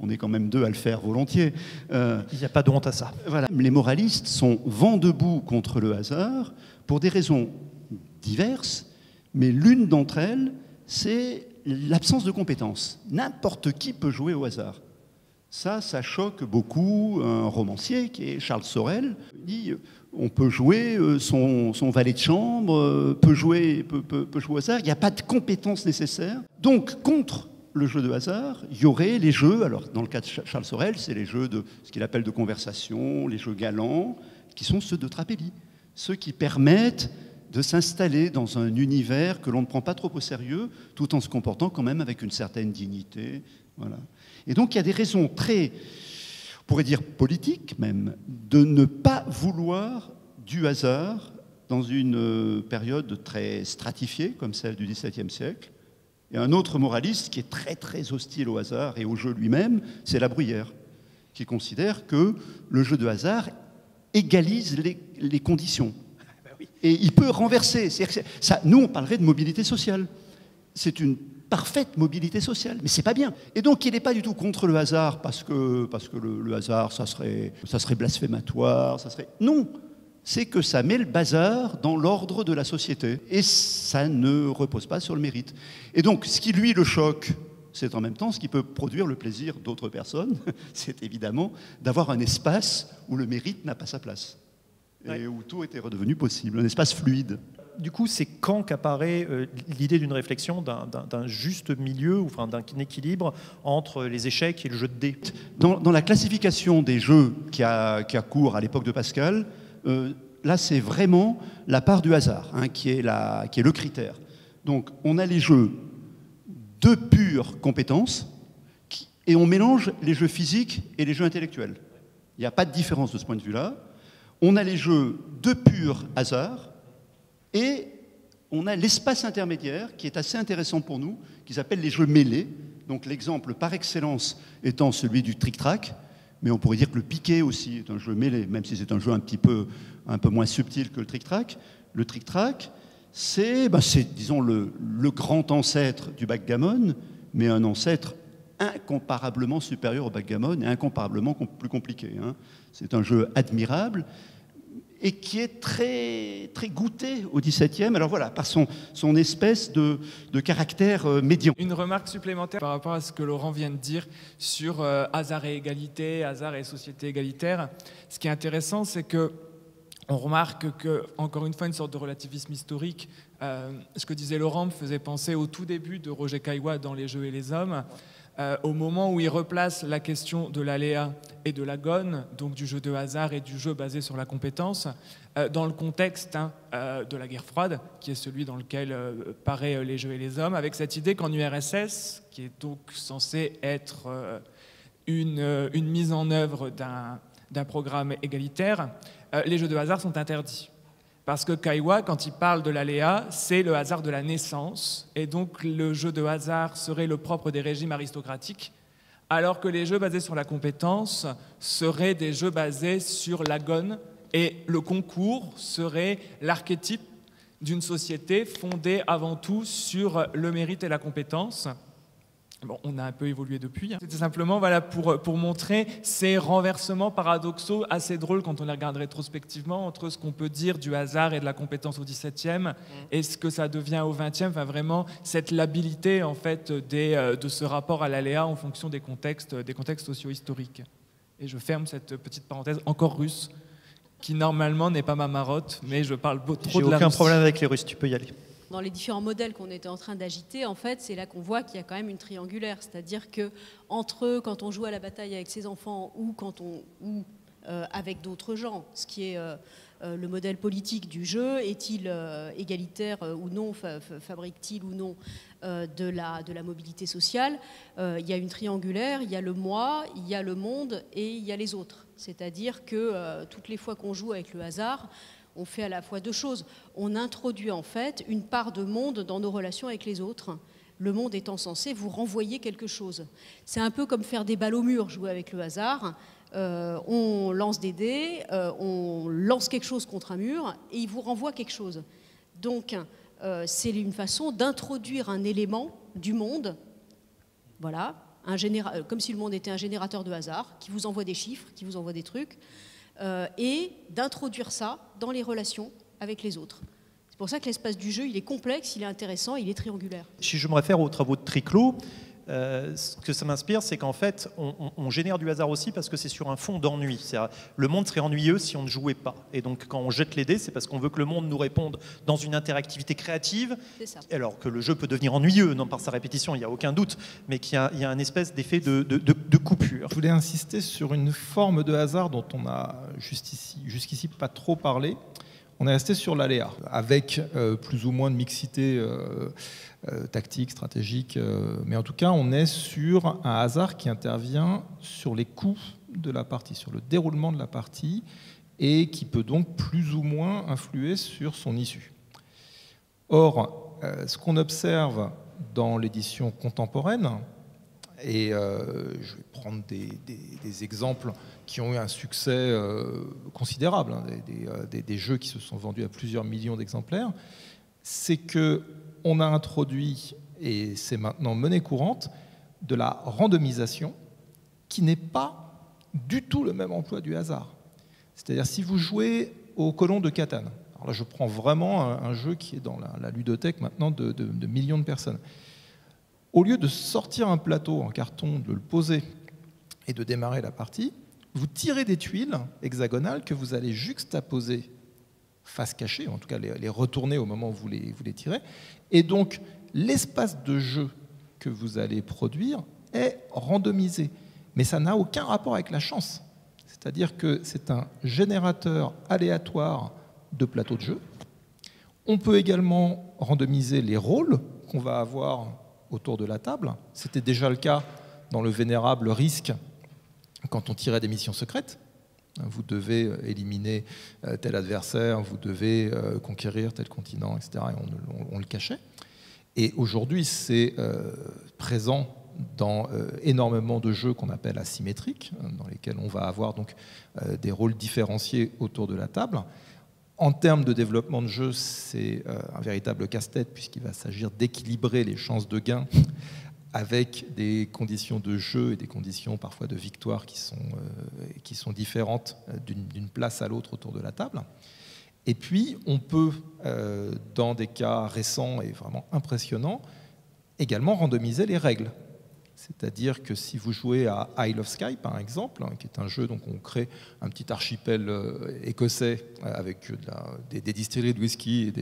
on est quand même deux à le faire volontiers.
Il n'y a pas de honte à ça.
Voilà. Les moralistes sont vent debout contre le hasard pour des raisons diverses, mais l'une d'entre elles, c'est l'absence de compétences. N'importe qui peut jouer au hasard. Ça choque beaucoup un romancier qui est Charles Sorel. Il dit on peut jouer, son valet de chambre peut jouer au hasard, il n'y a pas de compétences nécessaires. Donc, contre le jeu de hasard, il y aurait les jeux, alors dans le cas de Charles Sorel, c'est les jeux de ce qu'il appelle de conversation, les jeux galants, qui sont ceux de trapélie, ceux qui permettent de s'installer dans un univers que l'on ne prend pas trop au sérieux, tout en se comportant quand même avec une certaine dignité. Voilà. Et donc il y a des raisons très, on pourrait dire politiques même, de ne pas vouloir du hasard dans une période très stratifiée comme celle du XVIIe siècle. Et un autre moraliste qui est très très hostile au hasard et au jeu lui-même, c'est La Bruyère, qui considère que le jeu de hasard égalise les conditions. Et il peut renverser. Ça, nous, on parlerait de mobilité sociale. C'est une parfaite mobilité sociale, mais c'est pas bien. Et donc, il n'est pas du tout contre le hasard parce que le hasard, ça serait blasphématoire, Non, c'est que ça met le bazar dans l'ordre de la société. Et ça ne repose pas sur le mérite. Et donc, ce qui, lui, le choque, c'est en même temps ce qui peut produire le plaisir d'autres personnes, c'est évidemment d'avoir un espace où le mérite n'a pas sa place. Et où tout était redevenu possible, un espace fluide.
Du coup, c'est quand qu'apparaît l'idée d'une réflexion d'un juste milieu, ou enfin, d'un équilibre entre les échecs et le jeu de dés?
Dans la classification des jeux qui a cours à l'époque de Pascal, là, c'est vraiment la part du hasard qui est le critère. Donc, on a les jeux de pure compétence et on mélange les jeux physiques et les jeux intellectuels. Il n'y a pas de différence de ce point de vue-là. On a les jeux de pur hasard et on a l'espace intermédiaire qui est assez intéressant pour nous, qui s'appelle les jeux mêlés. Donc l'exemple par excellence étant celui du trick-track, mais on pourrait dire que le piquet aussi est un jeu mêlé, même si c'est un jeu un peu moins subtil que le trick-track. Le trick-track, c'est disons, le grand ancêtre du backgammon, mais un ancêtre incomparablement supérieur au backgammon et incomparablement plus compliqué. C'est un jeu admirable et qui est très, très goûté au XVIIe. Alors voilà, par son espèce de caractère médian.
Une remarque supplémentaire par rapport à ce que Laurent vient de dire sur hasard et égalité, hasard et société égalitaire. Ce qui est intéressant, c'est que on remarque que, encore une fois, une sorte de relativisme historique. Ce que disait Laurent me faisait penser au tout début de Roger Caillois dans Les Jeux et les Hommes, au moment où il replace la question de l'aléa et de la gonne, donc du jeu de hasard et du jeu basé sur la compétence, dans le contexte de la guerre froide, qui est celui dans lequel paraît Les Jeux et les Hommes, avec cette idée qu'en URSS, qui est donc censée être une mise en œuvre d'un programme égalitaire, les jeux de hasard sont interdits. Parce que Caillois, quand il parle de l'aléa, c'est le hasard de la naissance, et donc le jeu de hasard serait le propre des régimes aristocratiques, alors que les jeux basés sur la compétence seraient des jeux basés sur l'agone, et le concours serait l'archétype d'une société fondée avant tout sur le mérite et la compétence. Bon, on a un peu évolué depuis. C'était simplement voilà, pour montrer ces renversements paradoxaux assez drôles quand on les regarde rétrospectivement entre ce qu'on peut dire du hasard et de la compétence au XVIIe et ce que ça devient au XXe. Enfin, vraiment, cette labilité en fait, de ce rapport à l'aléa en fonction des contextes socio-historiques. Et je ferme cette petite parenthèse encore russe, qui normalement n'est pas ma marotte, mais je parle trop de la Russie.
J'ai aucun problème avec les Russes, tu peux y aller.
Dans les différents modèles qu'on était en train d'agiter, en fait, c'est là qu'on voit qu'il y a quand même une triangulaire. C'est-à-dire que entre quand on joue à la bataille avec ses enfants ou avec d'autres gens, ce qui est le modèle politique du jeu, est-il égalitaire ou non, fabrique-t-il ou non de la mobilité sociale, il y a une triangulaire, il y a le moi, il y a le monde et il y a les autres. C'est-à-dire que toutes les fois qu'on joue avec le hasard, on fait à la fois deux choses. On introduit en fait une part de monde dans nos relations avec les autres, le monde étant censé vous renvoyer quelque chose. C'est un peu comme faire des balles au mur, jouer avec le hasard. On lance des dés, on lance quelque chose contre un mur et il vous renvoie quelque chose. Donc c'est une façon d'introduire un élément du monde, voilà, comme si le monde était un générateur de hasard, qui vous envoie des chiffres, qui vous envoie des trucs, et d'introduire ça dans les relations avec les autres. C'est pour ça que l'espace du jeu, il est complexe, il est intéressant, il est triangulaire.
Si je me réfère aux travaux de Triclot, ce que ça m'inspire, c'est qu'en fait, on génère du hasard aussi parce que c'est sur un fond d'ennui. Le monde serait ennuyeux si on ne jouait pas. Et donc, quand on jette les dés, c'est parce qu'on veut que le monde nous réponde dans une interactivité créative.
C'est ça.
Alors que le jeu peut devenir ennuyeux, non par sa répétition, il n'y a aucun doute, mais qu'il y a un espèce d'effet de coupure.
Je voulais insister sur une forme de hasard dont on a jusqu'ici pas trop parlé. On est resté sur l'aléa, avec plus ou moins de mixité tactique, stratégique, mais en tout cas, on est sur un hasard qui intervient sur les coups de la partie, sur le déroulement de la partie, et qui peut donc plus ou moins influer sur son issue. Or, ce qu'on observe dans l'édition contemporaine, et je vais prendre des exemples qui ont eu un succès considérable, hein, des jeux qui se sont vendus à plusieurs millions d'exemplaires, c'est qu'on a introduit, et c'est maintenant monnaie courante, de la randomisation qui n'est pas du tout le même emploi du hasard. C'est-à-dire si vous jouez au colon de Catane, alors là je prends vraiment un jeu qui est dans la ludothèque maintenant de millions de personnes, au lieu de sortir un plateau en carton, de le poser et de démarrer la partie, vous tirez des tuiles hexagonales que vous allez juxtaposer face cachée, en tout cas les retourner au moment où vous les tirez. Et donc, l'espace de jeu que vous allez produire est randomisé. Mais ça n'a aucun rapport avec la chance. C'est-à-dire que c'est un générateur aléatoire de plateau de jeu. On peut également randomiser les rôles qu'on va avoir autour de la table. C'était déjà le cas dans le vénérable Risque quand on tirait des missions secrètes. Vous devez éliminer tel adversaire, vous devez conquérir tel continent, etc. Et on le cachait. Et aujourd'hui, c'est présent dans énormément de jeux qu'on appelle asymétriques, dans lesquels on va avoir donc des rôles différenciés autour de la table. En termes de développement de jeu, c'est un véritable casse-tête puisqu'il va s'agir d'équilibrer les chances de gain avec des conditions de jeu et des conditions parfois de victoire qui sont différentes d'une place à l'autre autour de la table. Et puis, on peut, dans des cas récents et vraiment impressionnants, également randomiser les règles. C'est-à-dire que si vous jouez à Isle of Skye, par exemple, hein, qui est un jeu, donc on crée un petit archipel écossais avec des distilleries de whisky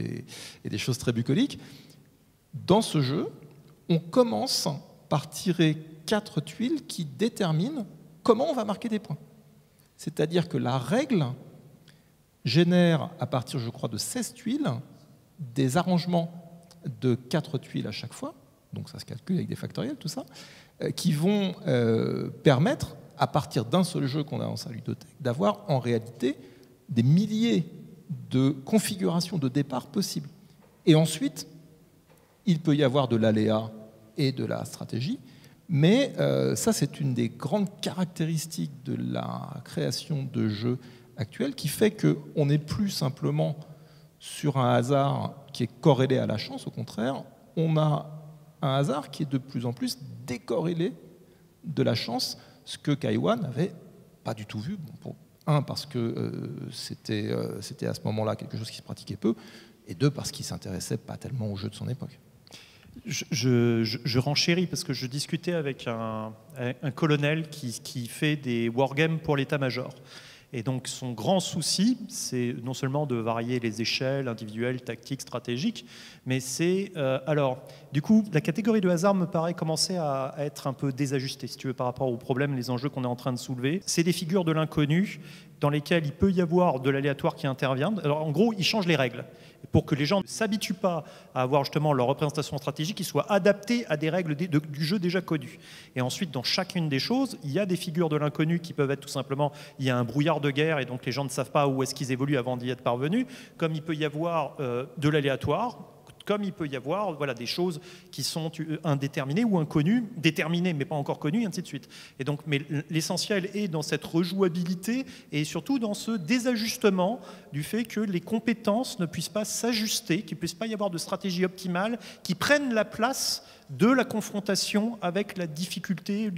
et des choses très bucoliques, dans ce jeu, on commence par tirer 4 tuiles qui déterminent comment on va marquer des points. C'est-à-dire que la règle génère, à partir, je crois, de 16 tuiles, des arrangements de 4 tuiles à chaque fois, donc ça se calcule avec des factoriels, tout ça, qui vont permettre, à partir d'un seul jeu qu'on a en sa ludothèque, d'avoir en réalité des milliers de configurations de départ possibles. Et ensuite, il peut y avoir de l'aléa et de la stratégie, Mais ça, c'est une des grandes caractéristiques de la création de jeux actuels qui fait qu'on n'est plus simplement sur un hasard qui est corrélé à la chance. Au contraire, on a un hasard qui est de plus en plus décorrélé de la chance, ce que Kaiwa n'avait pas du tout vu. Parce que c'était à ce moment-là quelque chose qui se pratiquait peu, et deux, parce qu'il ne s'intéressait pas tellement aux jeux de son époque.
Je renchéris parce que je discutais avec un colonel qui fait des wargames pour l'état-major. Et donc son grand souci, c'est non seulement de varier les échelles individuelles, tactiques, stratégiques, mais c'est... du coup, la catégorie de hasard me paraît commencer à être un peu désajustée, si tu veux, par rapport aux problèmes, les enjeux qu'on est en train de soulever. C'est des figures de l'inconnu dans lesquelles il peut y avoir de l'aléatoire qui intervient. Alors en gros, ils changent les règles. Pour que les gens ne s'habituent pas à avoir justement leur représentation stratégique, qu'ils soient adaptés à des règles du jeu déjà connues. Et ensuite, dans chacune des choses, il y a des figures de l'inconnu qui peuvent être tout simplement, il y a un brouillard de guerre et donc les gens ne savent pas où est-ce qu'ils évoluent avant d'y être parvenus, comme il peut y avoir de l'aléatoire, comme il peut y avoir des choses qui sont indéterminées ou inconnues, déterminées mais pas encore connues, et ainsi de suite. Et donc, mais l'essentiel est dans cette rejouabilité et surtout dans ce désajustement du fait que les compétences ne puissent pas s'ajuster, qu'il ne puisse pas y avoir de stratégie optimale qui prenne la place de la confrontation avec la difficulté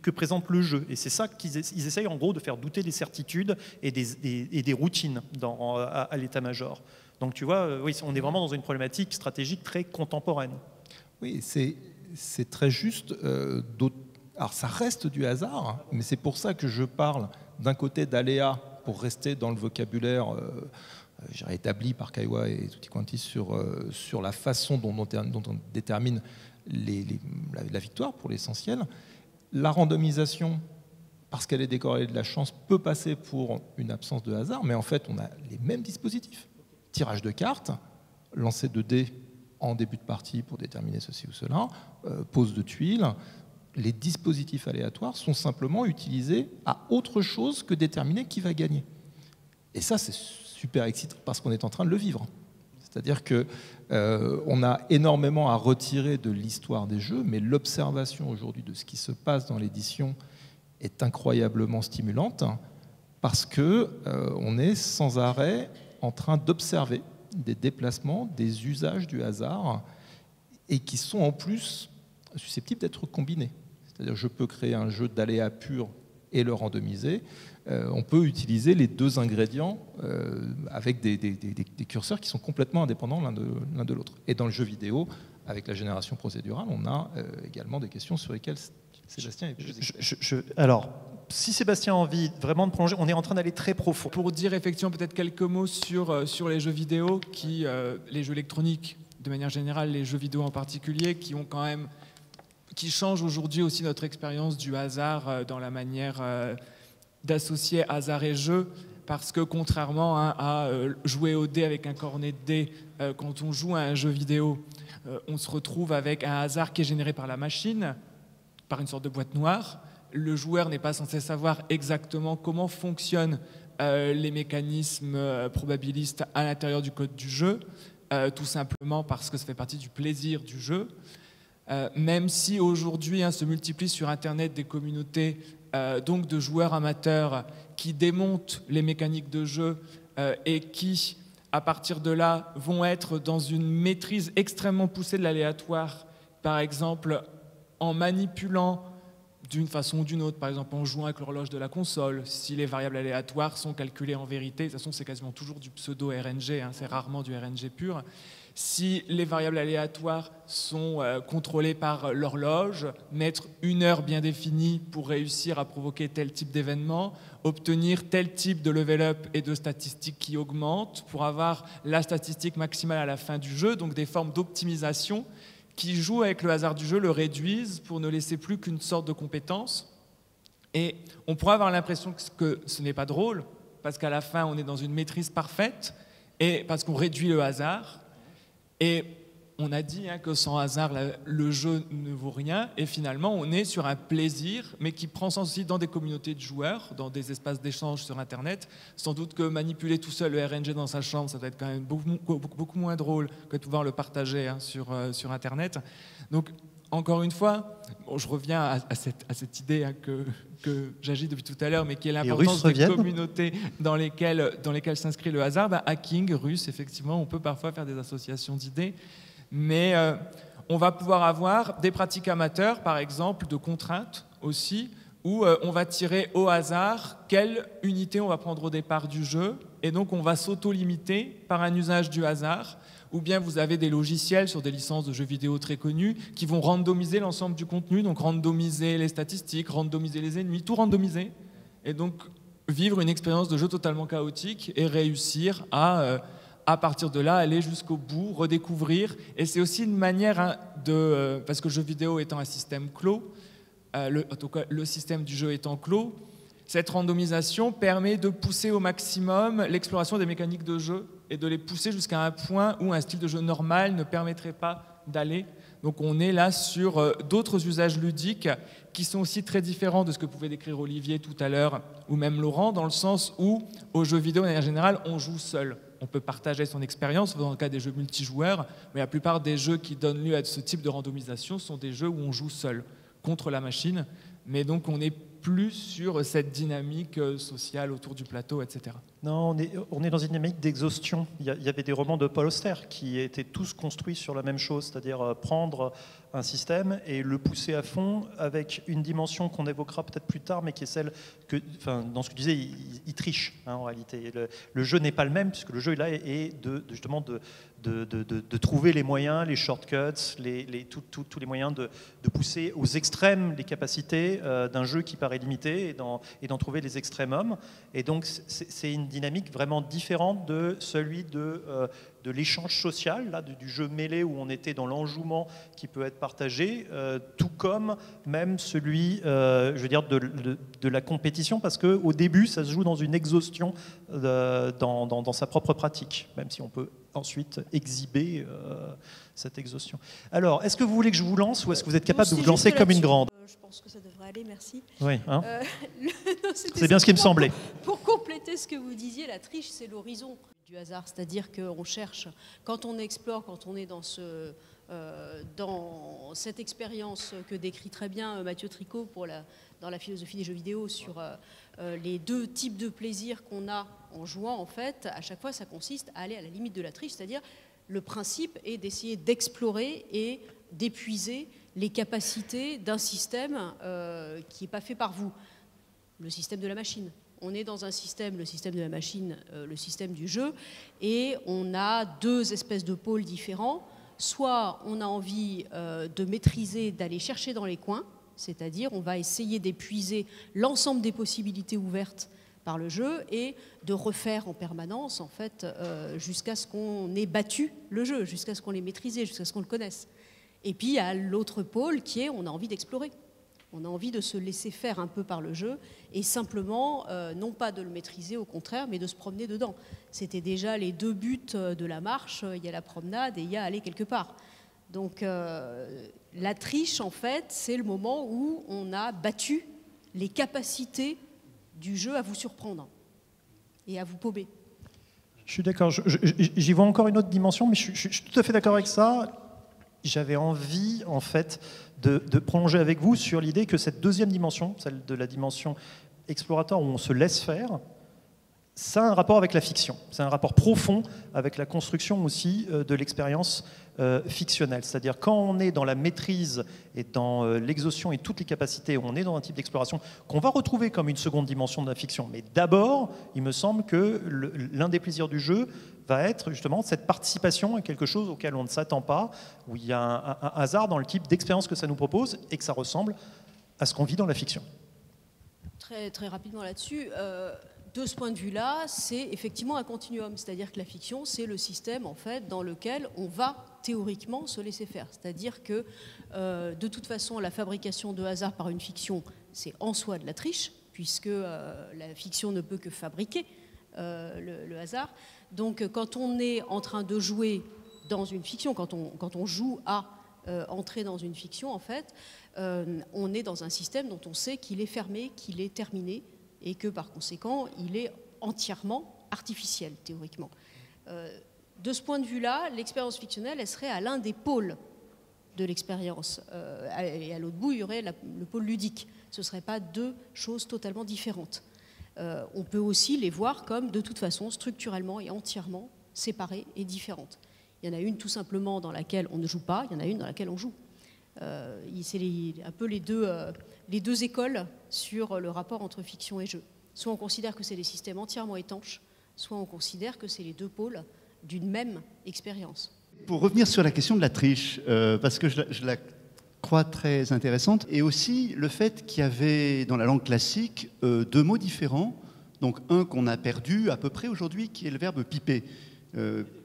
que présente le jeu. Et c'est ça qu'ils essayent en gros de faire douter des certitudes et des routines à l'état-major. Donc tu vois, oui, on est vraiment dans une problématique stratégique très contemporaine.
Oui, c'est très juste. Alors ça reste du hasard, mais c'est pour ça que je parle d'un côté d'aléa, pour rester dans le vocabulaire établi par Kaiwa et Tutti Quanti sur la façon dont on détermine la victoire pour l'essentiel. La randomisation, parce qu'elle est décorrélée de la chance, peut passer pour une absence de hasard, mais en fait on a les mêmes dispositifs. Tirage de cartes, lancer de dés en début de partie pour déterminer ceci ou cela, pose de tuiles. Les dispositifs aléatoires sont simplement utilisés à autre chose que déterminer qui va gagner. Et ça, c'est super excitant parce qu'on est en train de le vivre. C'est-à-dire qu'on a énormément à retirer de l'histoire des jeux, mais l'observation aujourd'hui de ce qui se passe dans l'édition est incroyablement stimulante parce qu'on est sans arrêt en train d'observer des déplacements, des usages du hasard et qui sont en plus susceptibles d'être combinés. C'est-à-dire je peux créer un jeu d'aléa pur et le randomiser. On peut utiliser les deux ingrédients avec des curseurs qui sont complètement indépendants l'un de l'autre. Et dans le jeu vidéo, avec la génération procédurale, on a également des questions sur lesquelles Sébastien est plus expert.
Alors, si Sébastien a envie vraiment de plonger, on est en train d'aller très profond.
Pour dire effectivement peut-être quelques mots sur les jeux vidéo, les jeux électroniques de manière générale, les jeux vidéo en particulier, qui changent aujourd'hui aussi notre expérience du hasard dans la manière d'associer hasard et jeu, parce que contrairement à jouer au dé avec un cornet de dés, quand on joue à un jeu vidéo, on se retrouve avec un hasard qui est généré par la machine, par une sorte de boîte noire. Le joueur n'est pas censé savoir exactement comment fonctionnent les mécanismes probabilistes à l'intérieur du code du jeu, tout simplement parce que ça fait partie du plaisir du jeu. Même si aujourd'hui se multiplient sur Internet des communautés donc de joueurs amateurs qui démontent les mécaniques de jeu et qui, à partir de là, vont être dans une maîtrise extrêmement poussée de l'aléatoire, par exemple en manipulant d'une façon ou d'une autre, par exemple en jouant avec l'horloge de la console, si les variables aléatoires sont calculées en vérité, de toute façon c'est quasiment toujours du pseudo-RNG, c'est rarement du RNG pur. Si les variables aléatoires sont contrôlées par l'horloge, mettre une heure bien définie pour réussir à provoquer tel type d'événement, obtenir tel type de level up et de statistiques qui augmentent pour avoir la statistique maximale à la fin du jeu, donc des formes d'optimisation qui jouent avec le hasard du jeu, le réduisent pour ne laisser plus qu'une sorte de compétence. Et on pourrait avoir l'impression que ce n'est pas drôle, parce qu'à la fin on est dans une maîtrise parfaite, et parce qu'on réduit le hasard. Et on a dit que sans hasard, le jeu ne vaut rien. Et finalement, on est sur un plaisir, mais qui prend sens aussi dans des communautés de joueurs, dans des espaces d'échange sur Internet. Sans doute que manipuler tout seul le RNG dans sa chambre, ça doit être quand même beaucoup moins drôle que de pouvoir le partager sur Internet. Donc, encore une fois, je reviens à cette idée que j'agis depuis tout à l'heure, mais qui est l'importance des communautés dans lesquelles s'inscrit le hasard. Hacking, russe, effectivement, on peut parfois faire des associations d'idées, mais on va pouvoir avoir des pratiques amateurs, par exemple, de contraintes aussi, où on va tirer au hasard quelle unité on va prendre au départ du jeu, et donc on va s'auto-limiter par un usage du hasard. Ou bien vous avez des logiciels sur des licences de jeux vidéo très connus qui vont randomiser l'ensemble du contenu, donc randomiser les statistiques, randomiser les ennemis, tout randomiser, et donc vivre une expérience de jeu totalement chaotique et réussir à partir de là, aller jusqu'au bout, redécouvrir. Et c'est aussi une manière parce que le jeu vidéo étant un système clos, en tout cas le système du jeu étant clos, cette randomisation permet de pousser au maximum l'exploration des mécaniques de jeu et de les pousser jusqu'à un point où un style de jeu normal ne permettrait pas d'aller. Donc on est là sur d'autres usages ludiques qui sont aussi très différents de ce que pouvait décrire Olivier tout à l'heure, ou même Laurent, dans le sens où, aux jeux vidéo, de manière générale, on joue seul. On peut partager son expérience dans le cas des jeux multijoueurs, mais la plupart des jeux qui donnent lieu à ce type de randomisation sont des jeux où on joue seul, contre la machine. Mais donc on n'est plus sur cette dynamique sociale autour du plateau, etc.
Non, on est dans une dynamique d'exhaustion. Il y avait des romans de Paul Auster qui étaient tous construits sur la même chose, c'est-à-dire prendre un système et le pousser à fond avec une dimension qu'on évoquera peut-être plus tard, mais qui est celle que, dans ce que tu disais, il triche en réalité. Le jeu n'est pas le même, puisque le jeu là est justement de trouver les moyens, les shortcuts, tous les moyens de pousser aux extrêmes les capacités d'un jeu qui paraît limité et d'en trouver les extrémums. Et donc c'est une dynamique vraiment différente de celui de l'échange social, là, du jeu mêlé où on était dans l'enjouement qui peut être partagé, tout comme même celui, je veux dire, de la compétition, parce qu'au début, ça se joue dans une exhaustion dans sa propre pratique, même si on peut ensuite exhiber cette exhaustion. Alors, est-ce que vous voulez que je vous lance ou est-ce que vous êtes capable de vous lancer comme une grande ?
Je pense que ça devrait aller, merci.
Oui, hein c'est bien ce qui me semblait.
Pour compléter ce que vous disiez, la triche, c'est l'horizon du hasard, c'est-à-dire qu'on cherche, quand on explore, quand on est dans cette expérience que décrit très bien Mathieu Tricot dans la philosophie des jeux vidéo sur les deux types de plaisir qu'on a en jouant, en fait, à chaque fois, ça consiste à aller à la limite de la triche, c'est-à-dire le principe est d'essayer d'explorer et d'épuiser les capacités d'un système qui n'est pas fait par vous, le système de la machine. On est dans un système, le système de la machine, le système du jeu, et on a deux espèces de pôles différents. Soit on a envie de maîtriser, d'aller chercher dans les coins, c'est-à-dire on va essayer d'épuiser l'ensemble des possibilités ouvertes par le jeu et de refaire en permanence, en fait, jusqu'à ce qu'on ait battu le jeu, jusqu'à ce qu'on l'ait maîtrisé, jusqu'à ce qu'on le connaisse. Et puis il y a l'autre pôle qui est on a envie d'explorer. On a envie de se laisser faire un peu par le jeu et simplement, non pas de le maîtriser au contraire, mais de se promener dedans. C'était déjà les deux buts de la marche, il y a la promenade et il y a aller quelque part. Donc la triche, en fait, c'est le moment où on a battu les capacités du jeu à vous surprendre et à vous paumer.
Je suis d'accord, j'y vois encore une autre dimension, mais je suis tout à fait d'accord avec ça. J'avais envie, en fait, de prolonger avec vous sur l'idée que cette deuxième dimension, celle de la dimension exploratoire où on se laisse faire, ça a un rapport avec la fiction. C'est un rapport profond avec la construction aussi de l'expérience fictionnelle. C'est-à-dire quand on est dans la maîtrise et dans l'exhaustion et toutes les capacités, on est dans un type d'exploration qu'on va retrouver comme une seconde dimension de la fiction. Mais d'abord, il me semble que l'un des plaisirs du jeu va être justement cette participation à quelque chose auquel on ne s'attend pas, où il y a un hasard dans le type d'expérience que ça nous propose et que ça ressemble à ce qu'on vit dans la fiction.
Très, très rapidement là-dessus, de ce point de vue-là, c'est effectivement un continuum, c'est-à-dire que la fiction, c'est le système en fait dans lequel on va théoriquement se laisser faire. C'est-à-dire que de toute façon, la fabrication de hasard par une fiction, c'est en soi de la triche, puisque la fiction ne peut que fabriquer le hasard. Donc quand on est en train de jouer dans une fiction, quand on joue à entrer dans une fiction, en fait, on est dans un système dont on sait qu'il est fermé, qu'il est terminé, et que par conséquent, il est entièrement artificiel, théoriquement. De ce point de vue-là, l'expérience fictionnelle, elle serait à l'un des pôles de l'expérience. Et à l'autre bout, il y aurait le pôle ludique. Ce ne seraient pas deux choses totalement différentes. On peut aussi les voir comme, de toute façon, structurellement et entièrement séparées et différentes. Il y en a une tout simplement dans laquelle on ne joue pas, il y en a une dans laquelle on joue. C'est un peu les deux écoles sur le rapport entre fiction et jeu. Soit on considère que c'est des systèmes entièrement étanches, soit on considère que c'est les deux pôles d'une même expérience.
Pour revenir sur la question de la triche, parce que je la crois très intéressante, et aussi le fait qu'il y avait dans la langue classique deux mots différents, donc un qu'on a perdu à peu près aujourd'hui, qui est le verbe piper.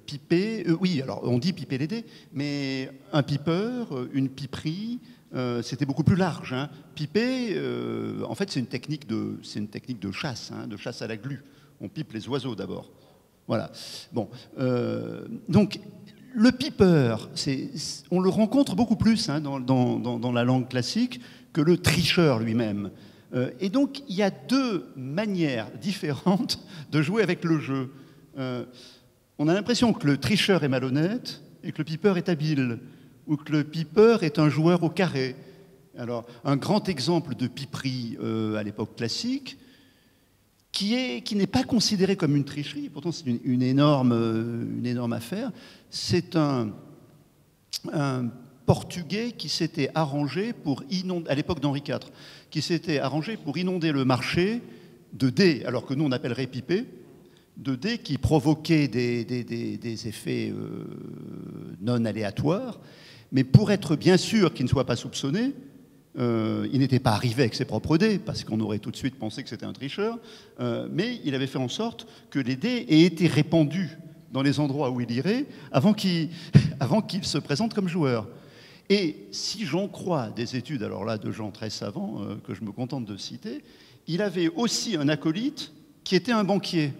Piper, oui, alors on dit piper les dés, mais un pipeur, une piperie, c'était beaucoup plus large. Hein. Piper, en fait, c'est une technique de chasse, hein, de chasse à la glu. On pipe les oiseaux d'abord. Voilà. Bon, donc le pipeur, on le rencontre beaucoup plus hein, dans la langue classique que le tricheur lui-même. Et donc il y a deux manières différentes de jouer avec le jeu. On a l'impression que le tricheur est malhonnête et que le pipeur est habile, ou que le pipeur est un joueur au carré. Alors, un grand exemple de piperie à l'époque classique, qui n'est pas considéré comme une tricherie, pourtant c'est une énorme affaire, c'est un Portugais qui s'était arrangé pour inonder, à l'époque d'Henri IV, qui s'était arrangé pour inonder le marché de dés, alors que nous on appellerait piper, de dés qui provoquaient des effets non aléatoires, mais pour être bien sûr qu'ils ne soient pas soupçonnés, il n'était pas arrivé avec ses propres dés, parce qu'on aurait tout de suite pensé que c'était un tricheur, mais il avait fait en sorte que les dés aient été répandus dans les endroits où il irait avant qu'il se présente comme joueur. Et si j'en crois des études, alors là, de gens très savants, que je me contente de citer, il avait aussi un acolyte qui était un banquier,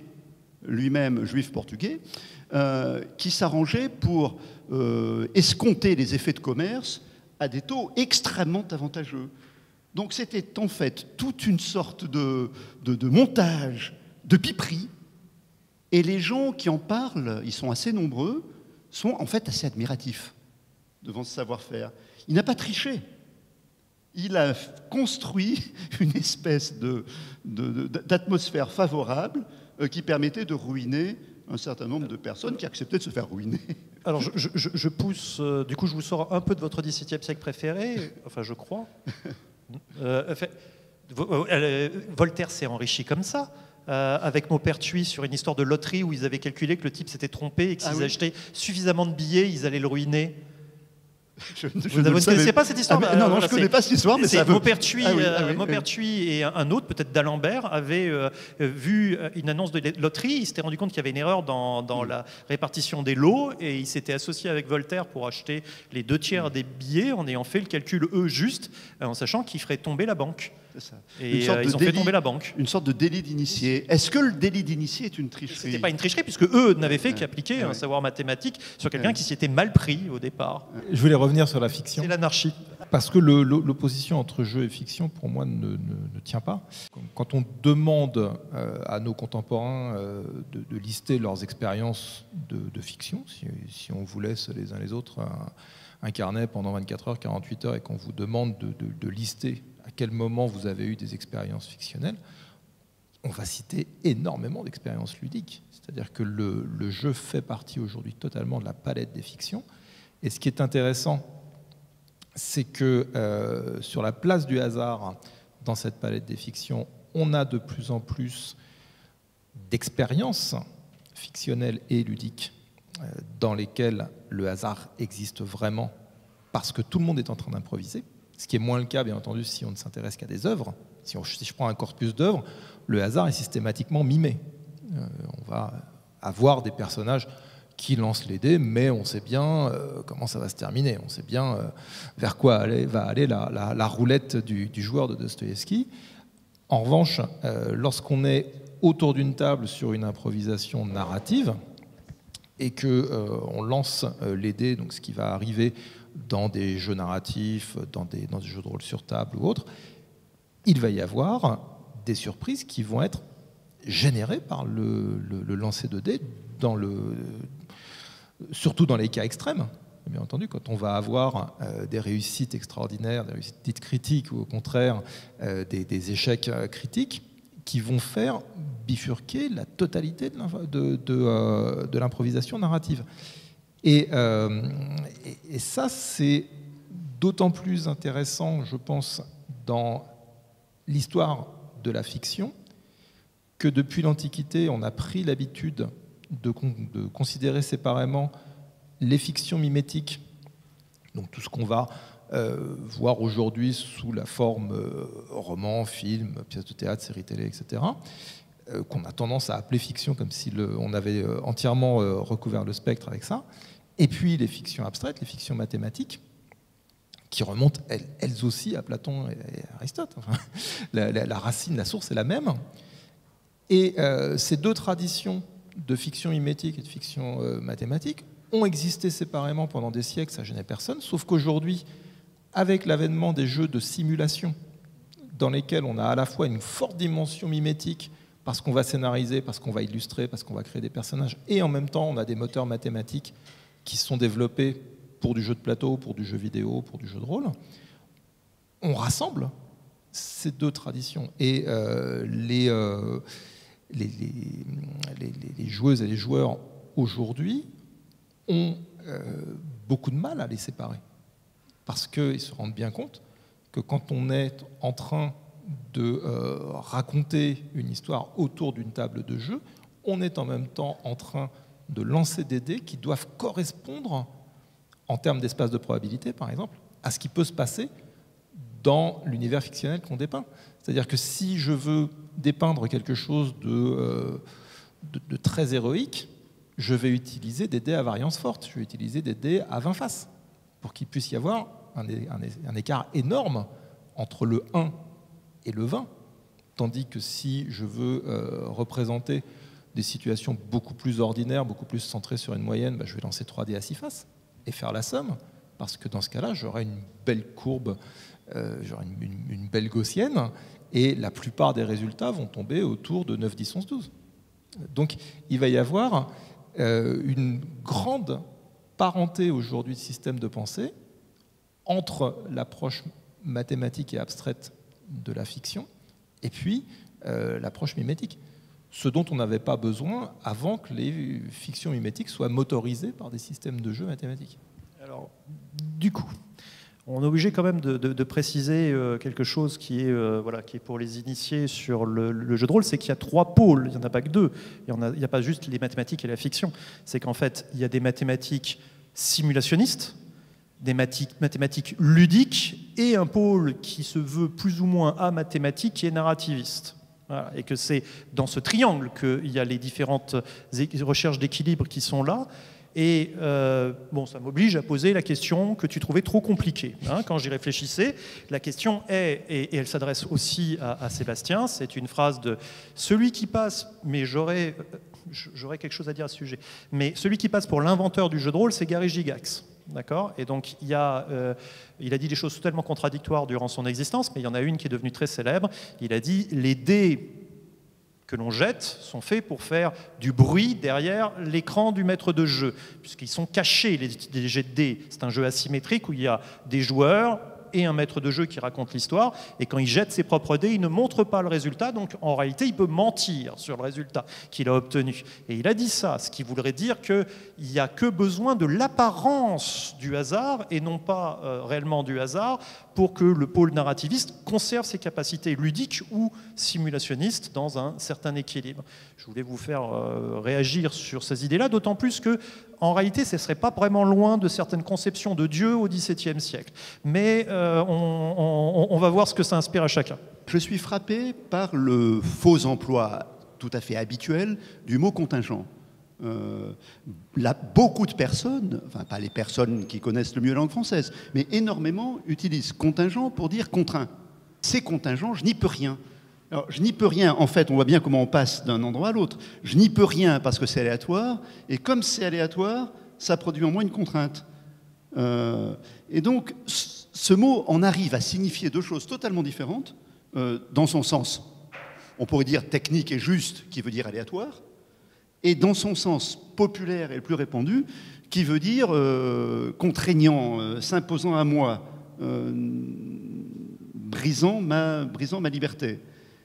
lui-même juif portugais, qui s'arrangeait pour escompter les effets de commerce à des taux extrêmement avantageux. Donc c'était en fait toute une sorte de montage, de piperie, et les gens qui en parlent, ils sont assez nombreux, sont en fait assez admiratifs devant ce savoir-faire. Il n'a pas triché. Il a construit une espèce d'atmosphère favorable qui permettait de ruiner un certain nombre de personnes qui acceptaient de se faire ruiner.
Alors je pousse, du coup je vous sors un peu de votre XVIIe siècle préféré, enfin je crois. Voltaire s'est enrichi comme ça, avec Maupertuis sur une histoire de loterie où ils avaient calculé que le type s'était trompé et que s'ils achetaient suffisamment de billets, ils allaient le ruiner. Vous ne connaissez pas cette histoire?
Non, je ne connais pas cette histoire, mais ça veut...
Maupertuis et un autre, peut-être d'Alembert, avaient vu une annonce de loterie. Ils s'étaient rendu compte qu'il y avait une erreur dans la répartition des lots et ils s'étaient associés avec Voltaire pour acheter les 2/3 des billets en ayant fait le calcul, eux, juste, en sachant qu'ils feraient tomber la banque.
Ça.
Et ils ont fait tomber la banque.
Une sorte de délit d'initié. Est-ce que le délit d'initié est une tricherie?
C'était pas une tricherie, puisque eux n'avaient fait qu'appliquer un savoir mathématique sur quelqu'un qui s'y était mal pris au départ.
Je voulais revenir sur la fiction.
C'est l'anarchie.
Parce que l'opposition entre jeu et fiction, pour moi, ne tient pas. Quand on demande à nos contemporains de lister leurs expériences de fiction, si on vous laisse les uns les autres un carnet pendant 24 heures, 48 heures, et qu'on vous demande de lister à quel moment vous avez eu des expériences fictionnelles, on va citer énormément d'expériences ludiques. C'est-à-dire que le jeu fait partie aujourd'hui totalement de la palette des fictions. Et ce qui est intéressant, c'est que sur la place du hasard dans cette palette des fictions, on a de plus en plus d'expériences fictionnelles et ludiques dans lesquelles le hasard existe vraiment parce que tout le monde est en train d'improviser. Ce qui est moins le cas, bien entendu, si on ne s'intéresse qu'à des œuvres. Si je prends un corpus d'œuvres, le hasard est systématiquement mimé. On va avoir des personnages qui lancent les dés, mais on sait bien comment ça va se terminer. On sait bien vers quoi va aller la roulette du joueur de Dostoïevski. En revanche, lorsqu'on est autour d'une table sur une improvisation narrative et qu'on lance les dés, donc ce qui va arriver dans des jeux narratifs, dans des jeux de rôle sur table ou autres, il va y avoir des surprises qui vont être générées par le lancer de dés, surtout dans les cas extrêmes. bien entendu, quand on va avoir des réussites extraordinaires, des réussites dites critiques, ou au contraire des échecs critiques, qui vont faire bifurquer la totalité de l'improvisation narrative. Et ça, c'est d'autant plus intéressant, je pense, dans l'histoire de la fiction, que depuis l'Antiquité, on a pris l'habitude de considérer séparément les fictions mimétiques, donc tout ce qu'on va voir aujourd'hui sous la forme roman, film, pièce de théâtre, série télé, etc., qu'on a tendance à appeler fiction comme si on avait entièrement recouvert le spectre avec ça, et puis les fictions abstraites, les fictions mathématiques, qui remontent elles aussi à Platon et Aristote. Enfin, la racine, la source est la même. Et ces deux traditions de fiction mimétique et de fiction mathématique ont existé séparément pendant des siècles, ça ne gênait personne, sauf qu'aujourd'hui, avec l'avènement des jeux de simulation, dans lesquels on a à la fois une forte dimension mimétique, parce qu'on va scénariser, parce qu'on va illustrer, parce qu'on va créer des personnages, et en même temps, on a des moteurs mathématiques qui sont développés pour du jeu de plateau, pour du jeu vidéo, pour du jeu de rôle, on rassemble ces deux traditions. Et les joueuses et les joueurs aujourd'hui ont beaucoup de mal à les séparer. Parce qu'ils se rendent bien compte que quand on est en train de raconter une histoire autour d'une table de jeu, on est en même temps en train de lancer des dés qui doivent correspondre, en termes d'espace de probabilité par exemple, à ce qui peut se passer dans l'univers fictionnel qu'on dépeint. C'est-à-dire que si je veux dépeindre quelque chose de très héroïque, je vais utiliser des dés à variance forte, je vais utiliser des dés à 20 faces, pour qu'il puisse y avoir un écart énorme entre le 1 et le 20. Tandis que si je veux représenter des situations beaucoup plus ordinaires, beaucoup plus centrées sur une moyenne, je vais lancer 3 dés à 6 faces et faire la somme, parce que dans ce cas-là, j'aurai une belle courbe, j'aurai une belle gaussienne, et la plupart des résultats vont tomber autour de 9, 10, 11, 12. Donc il va y avoir une grande parenté aujourd'hui de système de pensée entre l'approche mathématique et abstraite de la fiction et puis l'approche mimétique. Ce dont on n'avait pas besoin avant que les fictions mimétiques soient motorisées par des systèmes de jeu mathématiques.
Alors, du coup, on est obligé quand même de préciser quelque chose qui est pour les initiés sur le jeu de rôle, c'est qu'il y a 3 pôles, il n'y en a pas que 2. Il n'y a pas juste les mathématiques et la fiction. C'est qu'en fait, il y a des mathématiques simulationnistes, des mathématiques ludiques et un pôle qui se veut plus ou moins amathématique qui est narrativiste. Voilà. Et que c'est dans ce triangle qu'il y a les différentes recherches d'équilibre qui sont là. Et ça m'oblige à poser la question que tu trouvais trop compliquée. Quand j'y réfléchissais, la question est, et elle s'adresse aussi à Sébastien, c'est une phrase de « Celui qui passe, mais j'aurais quelque chose à dire à ce sujet, mais celui qui passe pour l'inventeur du jeu de rôle, c'est Gary Gygax. » D'accord ? Et donc, il a dit des choses totalement contradictoires durant son existence, mais il y en a une qui est devenue très célèbre. Il a dit « Les dés que l'on jette sont faits pour faire du bruit derrière l'écran du maître de jeu, puisqu'ils sont cachés, les jets de dés. C'est un jeu asymétrique où il y a des joueurs et un maître de jeu qui raconte l'histoire, et quand il jette ses propres dés, il ne montre pas le résultat, donc en réalité, il peut mentir sur le résultat qu'il a obtenu. Et il a dit ça, ce qui voudrait dire qu'il n'y a que besoin de l'apparence du hasard, et non pas réellement du hasard, pour que le pôle narrativiste conserve ses capacités ludiques ou simulationnistes dans un certain équilibre. Je voulais vous faire réagir sur ces idées-là, d'autant plus que en réalité, ce ne serait pas vraiment loin de certaines conceptions de Dieu au XVIIe siècle. Mais on va voir ce que ça inspire à chacun.
Je suis frappé par le faux emploi tout à fait habituel du mot contingent. Beaucoup de personnes, enfin pas les personnes qui connaissent le mieux la langue française, mais énormément utilisent contingent pour dire contraint. C'est contingent, je n'y peux rien. Alors, je n'y peux rien, en fait, on voit bien comment on passe d'un endroit à l'autre. Je n'y peux rien parce que c'est aléatoire, et comme c'est aléatoire, ça produit en moi une contrainte. Et donc, ce mot en arrive à signifier 2 choses totalement différentes dans son sens. On pourrait dire technique et juste, qui veut dire aléatoire, et dans son sens populaire et le plus répandu, qui veut dire contraignant, s'imposant à moi, brisant ma liberté.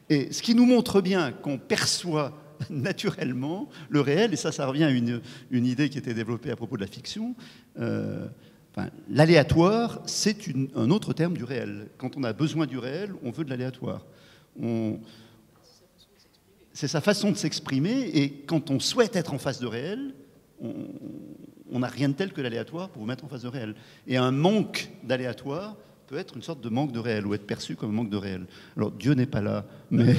Et ce qui nous montre bien qu'on perçoit naturellement le réel, et ça revient à une idée qui était développée à propos de la fiction, l'aléatoire, c'est un autre terme du réel. Quand on a besoin du réel, on veut de l'aléatoire. C'est sa façon de s'exprimer, et quand on souhaite être en face de réel, on n'a rien de tel que l'aléatoire pour vous mettre en face de réel. Et un manque d'aléatoire peut être une sorte de manque de réel, ou être perçu comme un manque de réel. Alors Dieu n'est pas là, mais...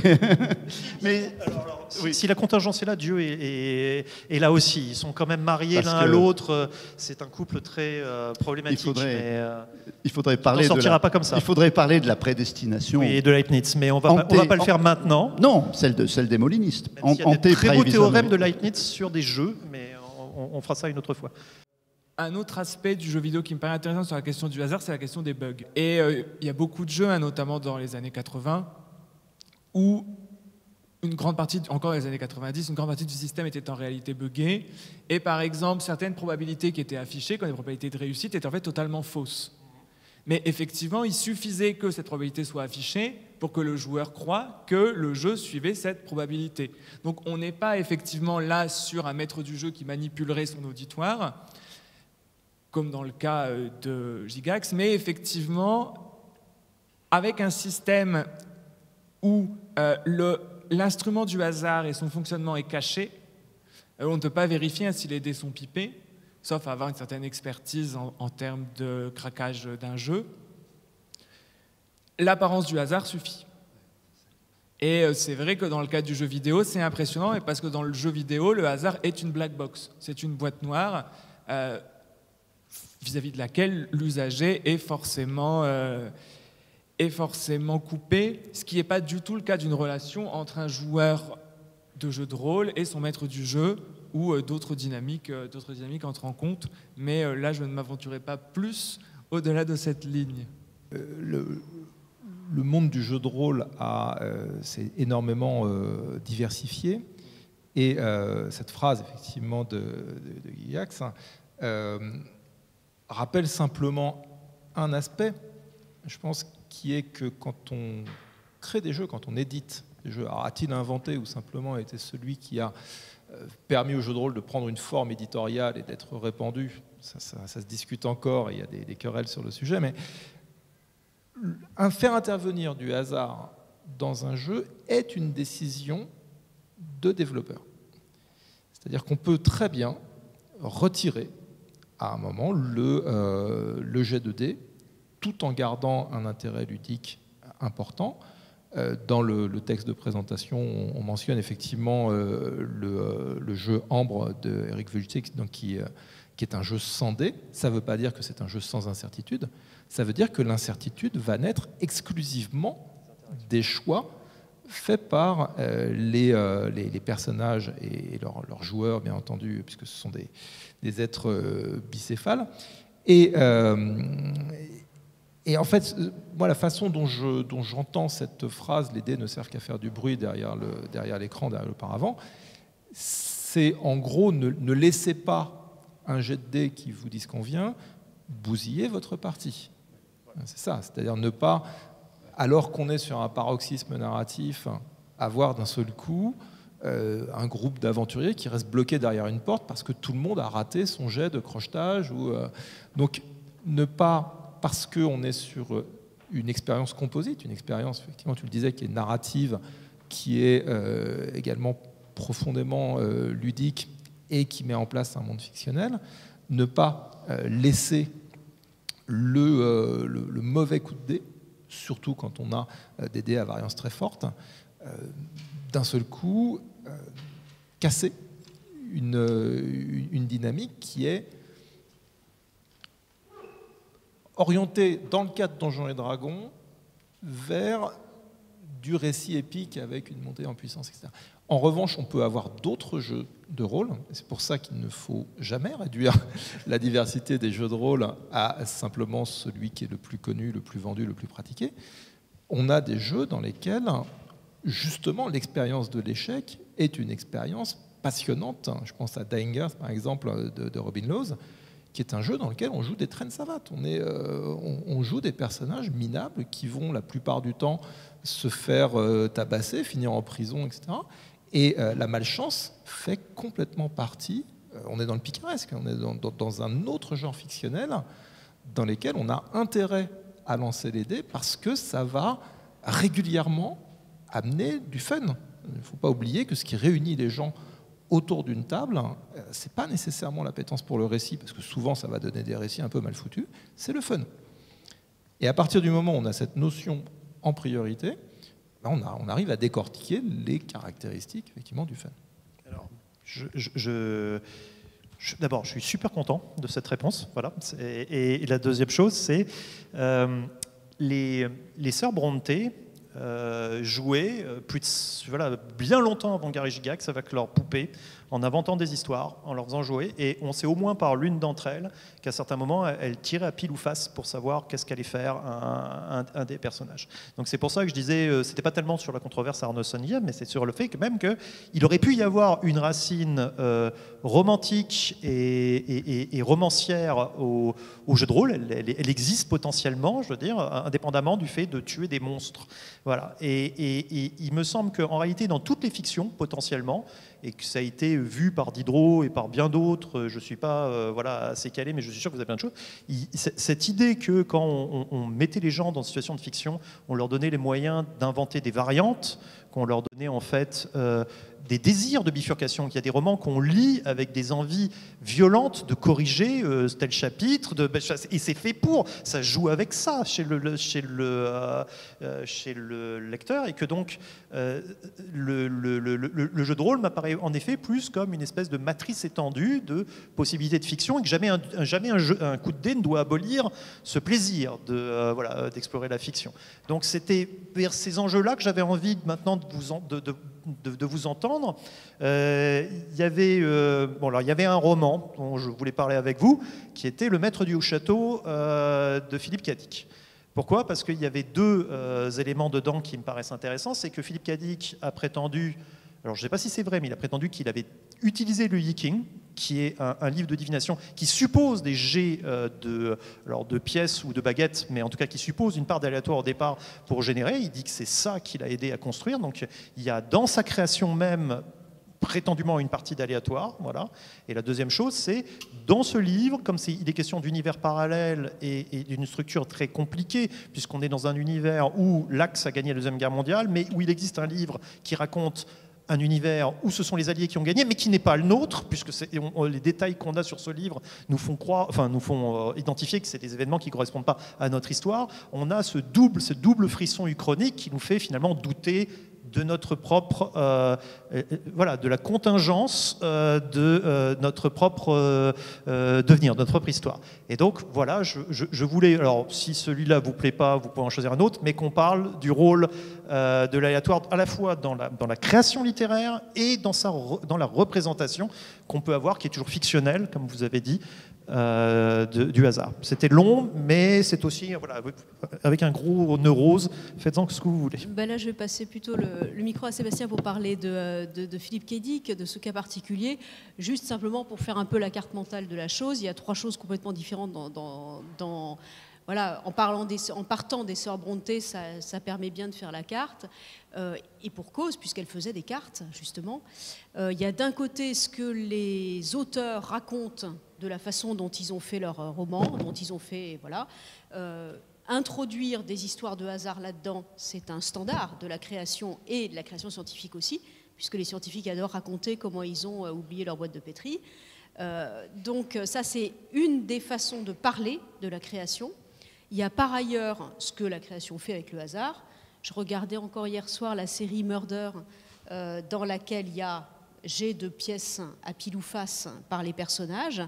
Si la contingence est là, Dieu est là aussi. Ils sont quand même mariés l'un à l'autre. C'est un couple très problématique.
Il faudrait parler
pas comme ça.
Il faudrait parler de la prédestination.
Oui, et de Leibniz, mais on va pas le faire maintenant.
Non, celle des molinistes.
Il y a des très beaux théorèmes de Leibniz sur des jeux, mais on fera ça une autre fois.
Un autre aspect du jeu vidéo qui me paraît intéressant sur la question du hasard, c'est la question des bugs. Et il y a beaucoup de jeux, notamment dans les années 80, où une grande partie, encore dans les années 90, une grande partie du système était en réalité buggé. Et par exemple, certaines probabilités qui étaient affichées, comme les probabilités de réussite, étaient en fait totalement fausses. Mais effectivement, il suffisait que cette probabilité soit affichée pour que le joueur croie que le jeu suivait cette probabilité. Donc on n'est pas effectivement là sur un maître du jeu qui manipulerait son auditoire, comme dans le cas de Gygax, mais effectivement, avec un système où l'instrument du hasard et son fonctionnement est caché, on ne peut pas vérifier si les dés sont pipés, sauf à avoir une certaine expertise en termes de craquage d'un jeu. L'apparence du hasard suffit. Et c'est vrai que dans le cas du jeu vidéo, c'est impressionnant, parce que dans le jeu vidéo, le hasard est une black box, c'est une boîte noire, vis-à-vis de laquelle l'usager est forcément coupé, ce qui n'est pas du tout le cas d'une relation entre un joueur de jeu de rôle et son maître du jeu, où d'autres dynamiques entrent en compte. Mais là, je ne m'aventurerai pas plus au-delà de cette ligne.
Le monde du jeu de rôle s'est énormément diversifié. Et cette phrase, effectivement, de Gygax, rappelle simplement un aspect, je pense, qui est que quand on crée des jeux, quand on édite des jeux, alors a-t-il inventé ou simplement été celui qui a permis au jeu de rôle de prendre une forme éditoriale et d'être répandu, ça se discute encore, et il y a des querelles sur le sujet, mais faire intervenir du hasard dans un jeu est une décision de développeur. C'est-à-dire qu'on peut très bien retirer à un moment le jet de dés, tout en gardant un intérêt ludique important. Dans le texte de présentation, on mentionne effectivement le jeu Ambre de Eric Vujicic, qui est un jeu sans dés. Ça ne veut pas dire que c'est un jeu sans incertitude, ça veut dire que l'incertitude va naître exclusivement des choix faits par les personnages et leurs joueurs, bien entendu, puisque ce sont des êtres bicéphales. Et en fait, moi, la façon dont j'entends cette phrase « les dés ne servent qu'à faire du bruit derrière l'écran, derrière le paravent », c'est en gros ne laissez pas un jet de dés qui vous disconvient bousiller votre partie. C'est ça, c'est-à-dire ne pas, alors qu'on est sur un paroxysme narratif, avoir d'un seul coup un groupe d'aventuriers qui reste bloqué derrière une porte parce que tout le monde a raté son jet de crochetage. Donc ne pas, parce qu'on est sur une expérience composite, une expérience, effectivement, tu le disais, qui est narrative, qui est également profondément ludique et qui met en place un monde fictionnel, ne pas laisser le mauvais coup de dé, surtout quand on a des dés à variance très forte, d'un seul coup casser une dynamique qui est orientée, dans le cadre de Donjons et Dragons, vers du récit épique avec une montée en puissance, etc. En revanche, on peut avoir d'autres jeux de rôle. C'est pour ça qu'il ne faut jamais réduire la diversité des jeux de rôle à simplement celui qui est le plus connu, le plus vendu, le plus pratiqué. On a des jeux dans lesquels, justement, l'expérience de l'échec est une expérience passionnantes. Je pense à Dying Earth, par exemple, de Robin Laws, qui est un jeu dans lequel on joue des traînes savates. On joue des personnages minables qui vont la plupart du temps se faire tabasser, finir en prison, etc. Et la malchance fait complètement partie, on est dans le picaresque, on est dans un autre genre fictionnel dans lequel on a intérêt à lancer les dés parce que ça va régulièrement amener du fun. Il ne faut pas oublier que ce qui réunit les gens autour d'une table, c'est pas nécessairement l'appétence pour le récit, parce que souvent ça va donner des récits un peu mal foutus, c'est le fun. Et à partir du moment où on a cette notion en priorité, on arrive à décortiquer les caractéristiques effectivement du fun.
Alors, d'abord, je suis super content de cette réponse. Voilà. Et la deuxième chose, c'est les sœurs Brontë jouaient bien longtemps avant Gary Gygax avec leurs poupées, en inventant des histoires, en leur faisant jouer. Et on sait au moins par l'une d'entre elles qu'à certains moments, elle tirait à pile ou face pour savoir qu'est-ce qu'allait faire un des personnages. Donc c'est pour ça que je disais, c'était pas tellement sur la controverse arnoldsonienne, mais c'est sur le fait que même qu'il aurait pu y avoir une racine romantique et romancière au jeu de rôle. Elle existe potentiellement, je veux dire, indépendamment du fait de tuer des monstres. Voilà. Et il me semble qu'en réalité, dans toutes les fictions, potentiellement, et que ça a été vu par Diderot et par bien d'autres, je ne suis pas assez calé, mais je suis sûr que vous avez plein de choses, cette idée que quand on mettait les gens dans une situation de fiction, on leur donnait les moyens d'inventer des variantes, qu'on leur donnait en fait des désirs de bifurcation, qu'il y a des romans qu'on lit avec des envies violentes de corriger tel chapitre, et c'est fait pour, ça joue avec ça chez le lecteur, et que donc le jeu de rôle m'apparaît en effet plus comme une espèce de matrice étendue de possibilités de fiction, et que jamais un coup de dé ne doit abolir ce plaisir d'explorer la fiction. Donc c'était vers ces enjeux-là que j'avais envie maintenant de vous entendre. Il y avait un roman dont je voulais parler avec vous, qui était Le Maître du Haut-Château de Philippe Cadic. Pourquoi ? Parce qu'il y avait deux éléments dedans qui me paraissent intéressants. C'est que Philippe Cadic a prétendu, alors je ne sais pas si c'est vrai, mais il a prétendu qu'il avait utilisé le Yi-King, qui est un livre de divination qui suppose des jets de pièces ou de baguettes, mais en tout cas qui suppose une part d'aléatoire au départ pour générer. Il dit que c'est ça qui l'a aidé à construire. Donc il y a dans sa création même prétendument une partie d'aléatoire. Voilà. Et la deuxième chose, c'est dans ce livre, comme il est question d'univers parallèle et d'une structure très compliquée, puisqu'on est dans un univers où l'Axe a gagné la Deuxième Guerre mondiale, mais où il existe un livre qui raconte un univers où ce sont les Alliés qui ont gagné, mais qui n'est pas le nôtre, puisque les détails qu'on a sur ce livre nous font identifier que c'est des événements qui ne correspondent pas à notre histoire. On a ce double frisson uchronique qui nous fait finalement douter de notre propre, de la contingence de notre propre devenir, de notre propre histoire. Et donc, voilà, je voulais, alors si celui-là vous plaît pas, vous pouvez en choisir un autre, mais qu'on parle du rôle de l'aléatoire à la fois dans la création littéraire et dans la représentation qu'on peut avoir, qui est toujours fictionnelle, comme vous avez dit, du hasard. C'était long, mais c'est aussi avec un gros neurose. Faites-en ce que vous voulez.
Ben là, je vais passer plutôt le micro à Sébastien pour parler de Philippe Cadic, de ce cas particulier. Juste simplement pour faire un peu la carte mentale de la chose, il y a trois choses complètement différentes en partant des sœurs Brontë, ça permet bien de faire la carte. Et pour cause, puisqu'elles faisaient des cartes, justement. Il y a d'un côté ce que les auteurs racontent de la façon dont ils ont fait leur roman, dont ils ont fait... introduire des histoires de hasard là-dedans, c'est un standard de la création et de la création scientifique aussi, puisque les scientifiques adorent raconter comment ils ont oublié leur boîte de pétri. Donc ça, c'est une des façons de parler de la création. Il y a par ailleurs ce que la création fait avec le hasard. Je regardais encore hier soir la série Murder, dans laquelle il y a jet de pièces à pile ou face par les personnages,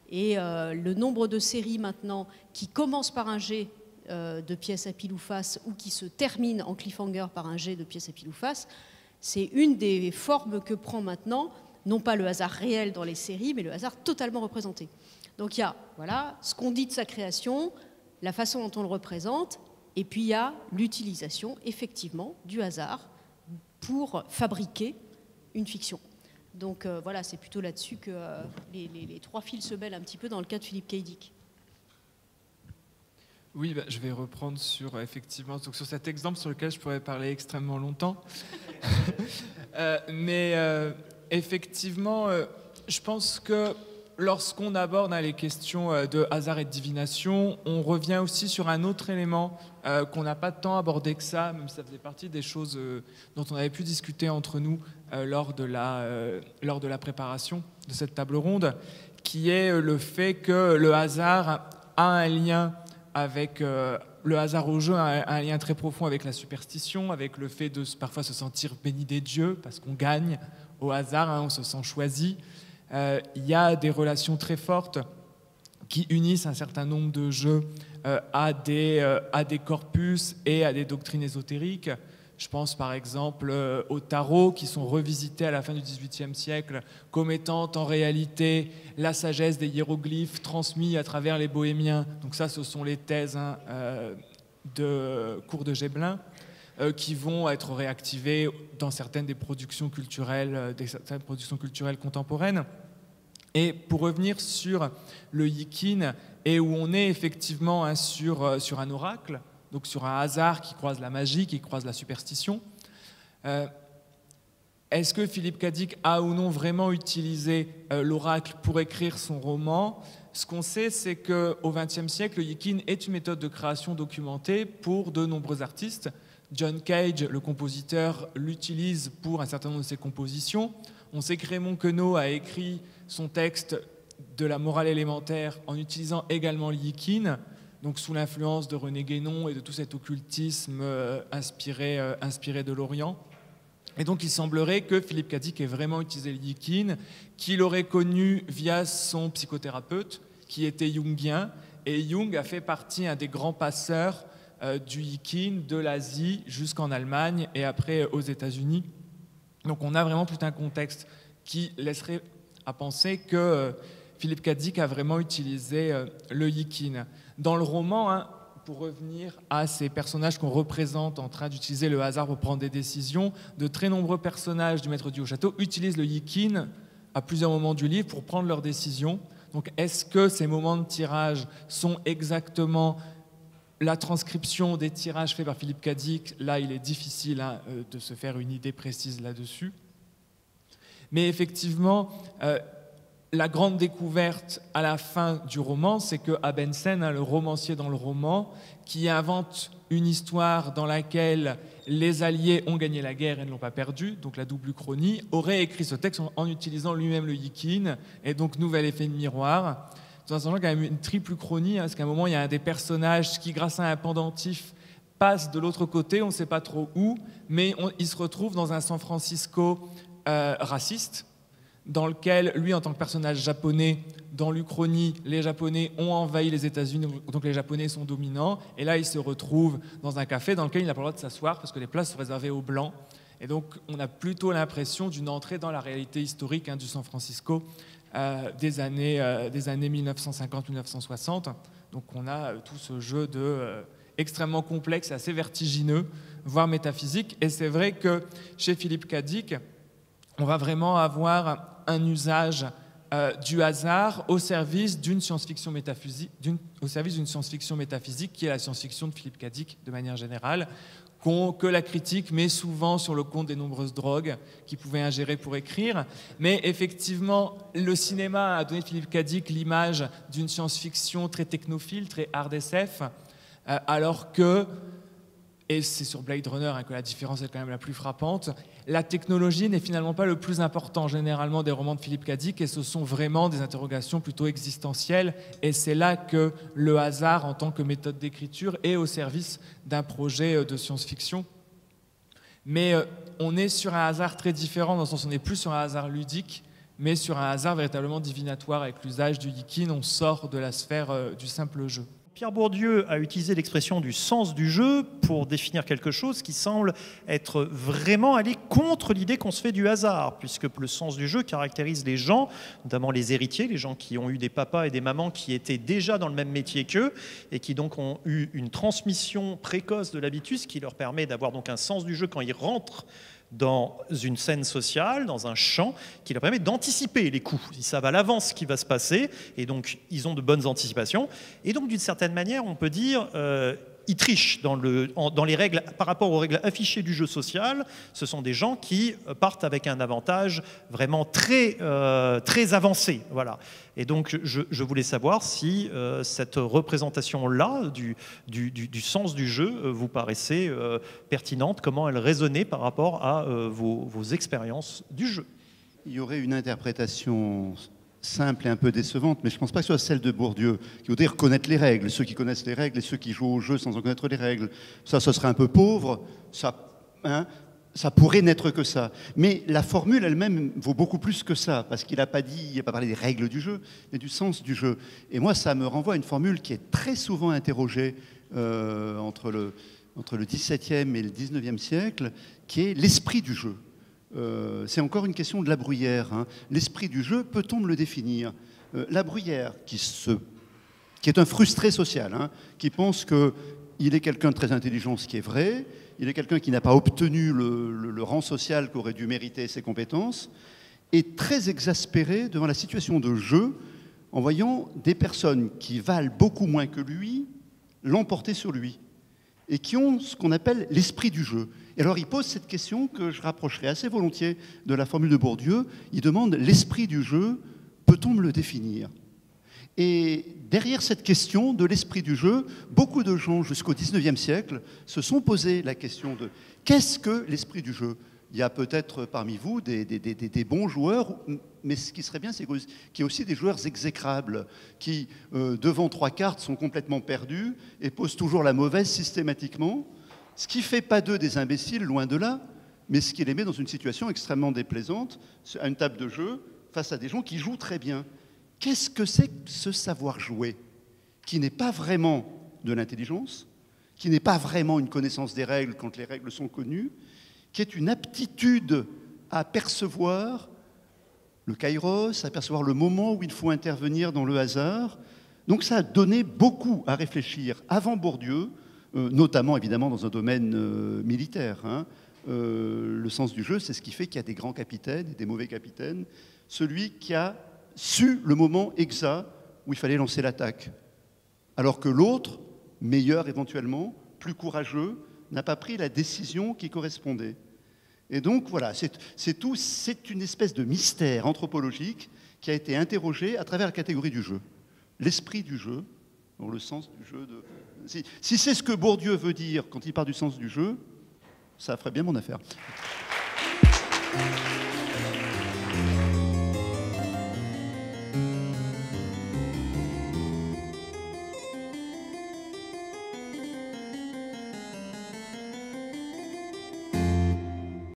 et le nombre de séries maintenant qui commencent par un jet de pièces à pile ou face ou qui se terminent en cliffhanger par un jet de pièces à pile ou face, c'est une des formes que prend maintenant, non pas le hasard réel dans les séries, mais le hasard totalement représenté. Donc il y a ce qu'on dit de sa création, la façon dont on le représente, et puis il y a l'utilisation effectivement du hasard pour fabriquer une fiction. Donc voilà, c'est plutôt là-dessus que les trois fils se mêlent un petit peu dans le cas de Philippe K. Dick.
Oui, je vais reprendre sur, effectivement, donc sur cet exemple sur lequel je pourrais parler extrêmement longtemps. Mais effectivement, je pense que lorsqu'on aborde les questions de hasard et de divination, on revient aussi sur un autre élément qu'on n'a pas tant abordé que ça, même si ça faisait partie des choses dont on avait pu discuter entre nous lors de la préparation de cette table ronde, qui est le fait que le hasard a un lien avec le hasard au jeu, a un lien très profond avec la superstition, avec le fait de parfois se sentir béni des dieux parce qu'on gagne au hasard, on se sent choisi. Il y a des relations très fortes qui unissent un certain nombre de jeux à des corpus et à des doctrines ésotériques. Je pense par exemple au tarot, qui sont revisités à la fin du XVIIIe siècle comme étant en réalité la sagesse des hiéroglyphes transmis à travers les bohémiens. Donc ça, ce sont les thèses de Cour de Gébelin, qui vont être réactivées dans certaines des productions culturelles contemporaines. Et pour revenir sur le Yikin, et où on est effectivement sur un oracle, donc sur un hasard qui croise la magie, qui croise la superstition, est-ce que Philippe K. Dick a ou non vraiment utilisé l'oracle pour écrire son roman? Ce qu'on sait, c'est qu'au XXe siècle, le Yikin est une méthode de création documentée pour de nombreux artistes. John Cage, le compositeur, l'utilise pour un certain nombre de ses compositions. On sait que Raymond Queneau a écrit son texte de la morale élémentaire en utilisant également le Yikin, donc sous l'influence de René Guénon et de tout cet occultisme inspiré de l'Orient. Et donc il semblerait que Philippe K. Dick ait vraiment utilisé le Yikin, qu'il aurait connu via son psychothérapeute, qui était jungien, et Jung a fait partie des grands passeurs du Yikin de l'Asie jusqu'en Allemagne et après aux États-Unis. Donc on a vraiment tout un contexte qui laisserait à penser que Philippe K. Dick a vraiment utilisé le Yikin. Dans le roman, pour revenir à ces personnages qu'on représente en train d'utiliser le hasard pour prendre des décisions, de très nombreux personnages du Maître du Haut-Château utilisent le Yikin à plusieurs moments du livre pour prendre leurs décisions. Donc est-ce que ces moments de tirage sont exactement la transcription des tirages faits par Philippe K. Dick? Là, il est difficile de se faire une idée précise là-dessus. Mais effectivement, la grande découverte à la fin du roman, c'est que Abensen, le romancier dans le roman, qui invente une histoire dans laquelle les Alliés ont gagné la guerre et ne l'ont pas perdue, donc la double uchronie, aurait écrit ce texte en utilisant lui-même le Yikin, et donc nouvel effet de miroir. Dans un sens, quand même une triple uchronie, parce qu'à un moment, il y a un des personnages qui, grâce à un pendentif, passe de l'autre côté, on ne sait pas trop où, mais il se retrouve dans un San Francisco raciste, dans lequel, lui, en tant que personnage japonais, dans l'Uchronie, les Japonais ont envahi les États-Unis, donc les Japonais sont dominants, et là, il se retrouve dans un café dans lequel il n'a pas le droit de s'asseoir parce que les places sont réservées aux Blancs. Et donc, on a plutôt l'impression d'une entrée dans la réalité historique du San Francisco des années 1950-1960. Donc, on a tout ce jeu extrêmement complexe, assez vertigineux, voire métaphysique. Et c'est vrai que chez Philippe K. Dick, on va vraiment avoir un usage du hasard au service d'une science-fiction métaphysique, qui est la science-fiction de Philippe K. Dick de manière générale, que la critique met souvent sur le compte des nombreuses drogues qu'il pouvait ingérer pour écrire. Mais effectivement, le cinéma a donné à Philippe K. Dick l'image d'une science-fiction très technophile, très hard SF, alors que, et c'est sur Blade Runner que la différence est quand même la plus frappante, la technologie n'est finalement pas le plus important généralement des romans de Philippe K. Dick, et ce sont vraiment des interrogations plutôt existentielles, et c'est là que le hasard en tant que méthode d'écriture est au service d'un projet de science-fiction. Mais on est sur un hasard très différent, dans le sens où on n'est plus sur un hasard ludique, mais sur un hasard véritablement divinatoire avec l'usage du Yikin. On sort de la sphère du simple jeu.
Pierre Bourdieu a utilisé l'expression du sens du jeu pour définir quelque chose qui semble être vraiment aller contre l'idée qu'on se fait du hasard, puisque le sens du jeu caractérise les gens, notamment les héritiers, les gens qui ont eu des papas et des mamans qui étaient déjà dans le même métier qu'eux et qui donc ont eu une transmission précoce de l'habitus qui leur permet d'avoir donc un sens du jeu quand ils rentrent dans une scène sociale, dans un champ, qui leur permet d'anticiper les coups. Ils savent à l'avance ce qui va se passer, et donc ils ont de bonnes anticipations. Et donc d'une certaine manière, on peut dire... ils trichent dans les règles, par rapport aux règles affichées du jeu social. Ce sont des gens qui partent avec un avantage vraiment très, très avancé. Voilà. Et donc, je voulais savoir si cette représentation-là du sens du jeu vous paraissait pertinente, comment elle résonnait par rapport à vos expériences du jeu.
Il y aurait une interprétation simple et un peu décevante, mais je ne pense pas que ce soit celle de Bourdieu, qui voudrait reconnaître les règles, ceux qui connaissent les règles et ceux qui jouent au jeu sans en connaître les règles. Ça, ce serait un peu pauvre, ça pourrait n'être que ça. Mais la formule elle-même vaut beaucoup plus que ça, parce qu'il n'a pas parlé des règles du jeu, mais du sens du jeu. Et moi, ça me renvoie à une formule qui est très souvent interrogée entre le XVIIe et le XIXe siècle, qui est l'esprit du jeu. C'est encore une question de La Bruyère. Hein. L'esprit du jeu, peut-on me le définir? La Bruyère, qui est un frustré social, hein, qui pense qu'il est quelqu'un de très intelligent, ce qui est vrai, il est quelqu'un qui n'a pas obtenu le rang social qu'aurait dû mériter ses compétences, est très exaspéré devant la situation de jeu en voyant des personnes qui valent beaucoup moins que lui l'emporter sur lui et qui ont ce qu'on appelle l'esprit du jeu. Et alors il pose cette question que je rapprocherai assez volontiers de la formule de Bourdieu. Il demande l'esprit du jeu, peut-on me le définir? Et derrière cette question de l'esprit du jeu, beaucoup de gens jusqu'au XIXe siècle se sont posé la question de qu'est-ce que l'esprit du jeu? Il y a peut-être parmi vous des bons joueurs, mais ce qui serait bien, c'est qu'il y ait aussi des joueurs exécrables qui, devant 3 cartes, sont complètement perdus et posent toujours la mauvaise systématiquement. Ce qui ne fait pas d'eux des imbéciles, loin de là, mais ce qui les met dans une situation extrêmement déplaisante, à une table de jeu, face à des gens qui jouent très bien. Qu'est-ce que c'est que ce savoir jouer, qui n'est pas vraiment de l'intelligence, qui n'est pas vraiment une connaissance des règles quand les règles sont connues, qui est une aptitude à percevoir le kairos, à percevoir le moment où il faut intervenir dans le hasard. Donc ça a donné beaucoup à réfléchir avant Bourdieu, notamment évidemment dans un domaine militaire. Hein. Le sens du jeu, c'est ce qui fait qu'il y a des grands capitaines et des mauvais capitaines. Celui qui a su le moment exact où il fallait lancer l'attaque. Alors que l'autre, meilleur éventuellement, plus courageux, n'a pas pris la décision qui correspondait. Et donc voilà, c'est une espèce de mystère anthropologique qui a été interrogé à travers la catégorie du jeu. L'esprit du jeu, dans le sens du jeu de... Si c'est ce que Bourdieu veut dire quand il parle du sens du jeu, ça ferait bien mon affaire.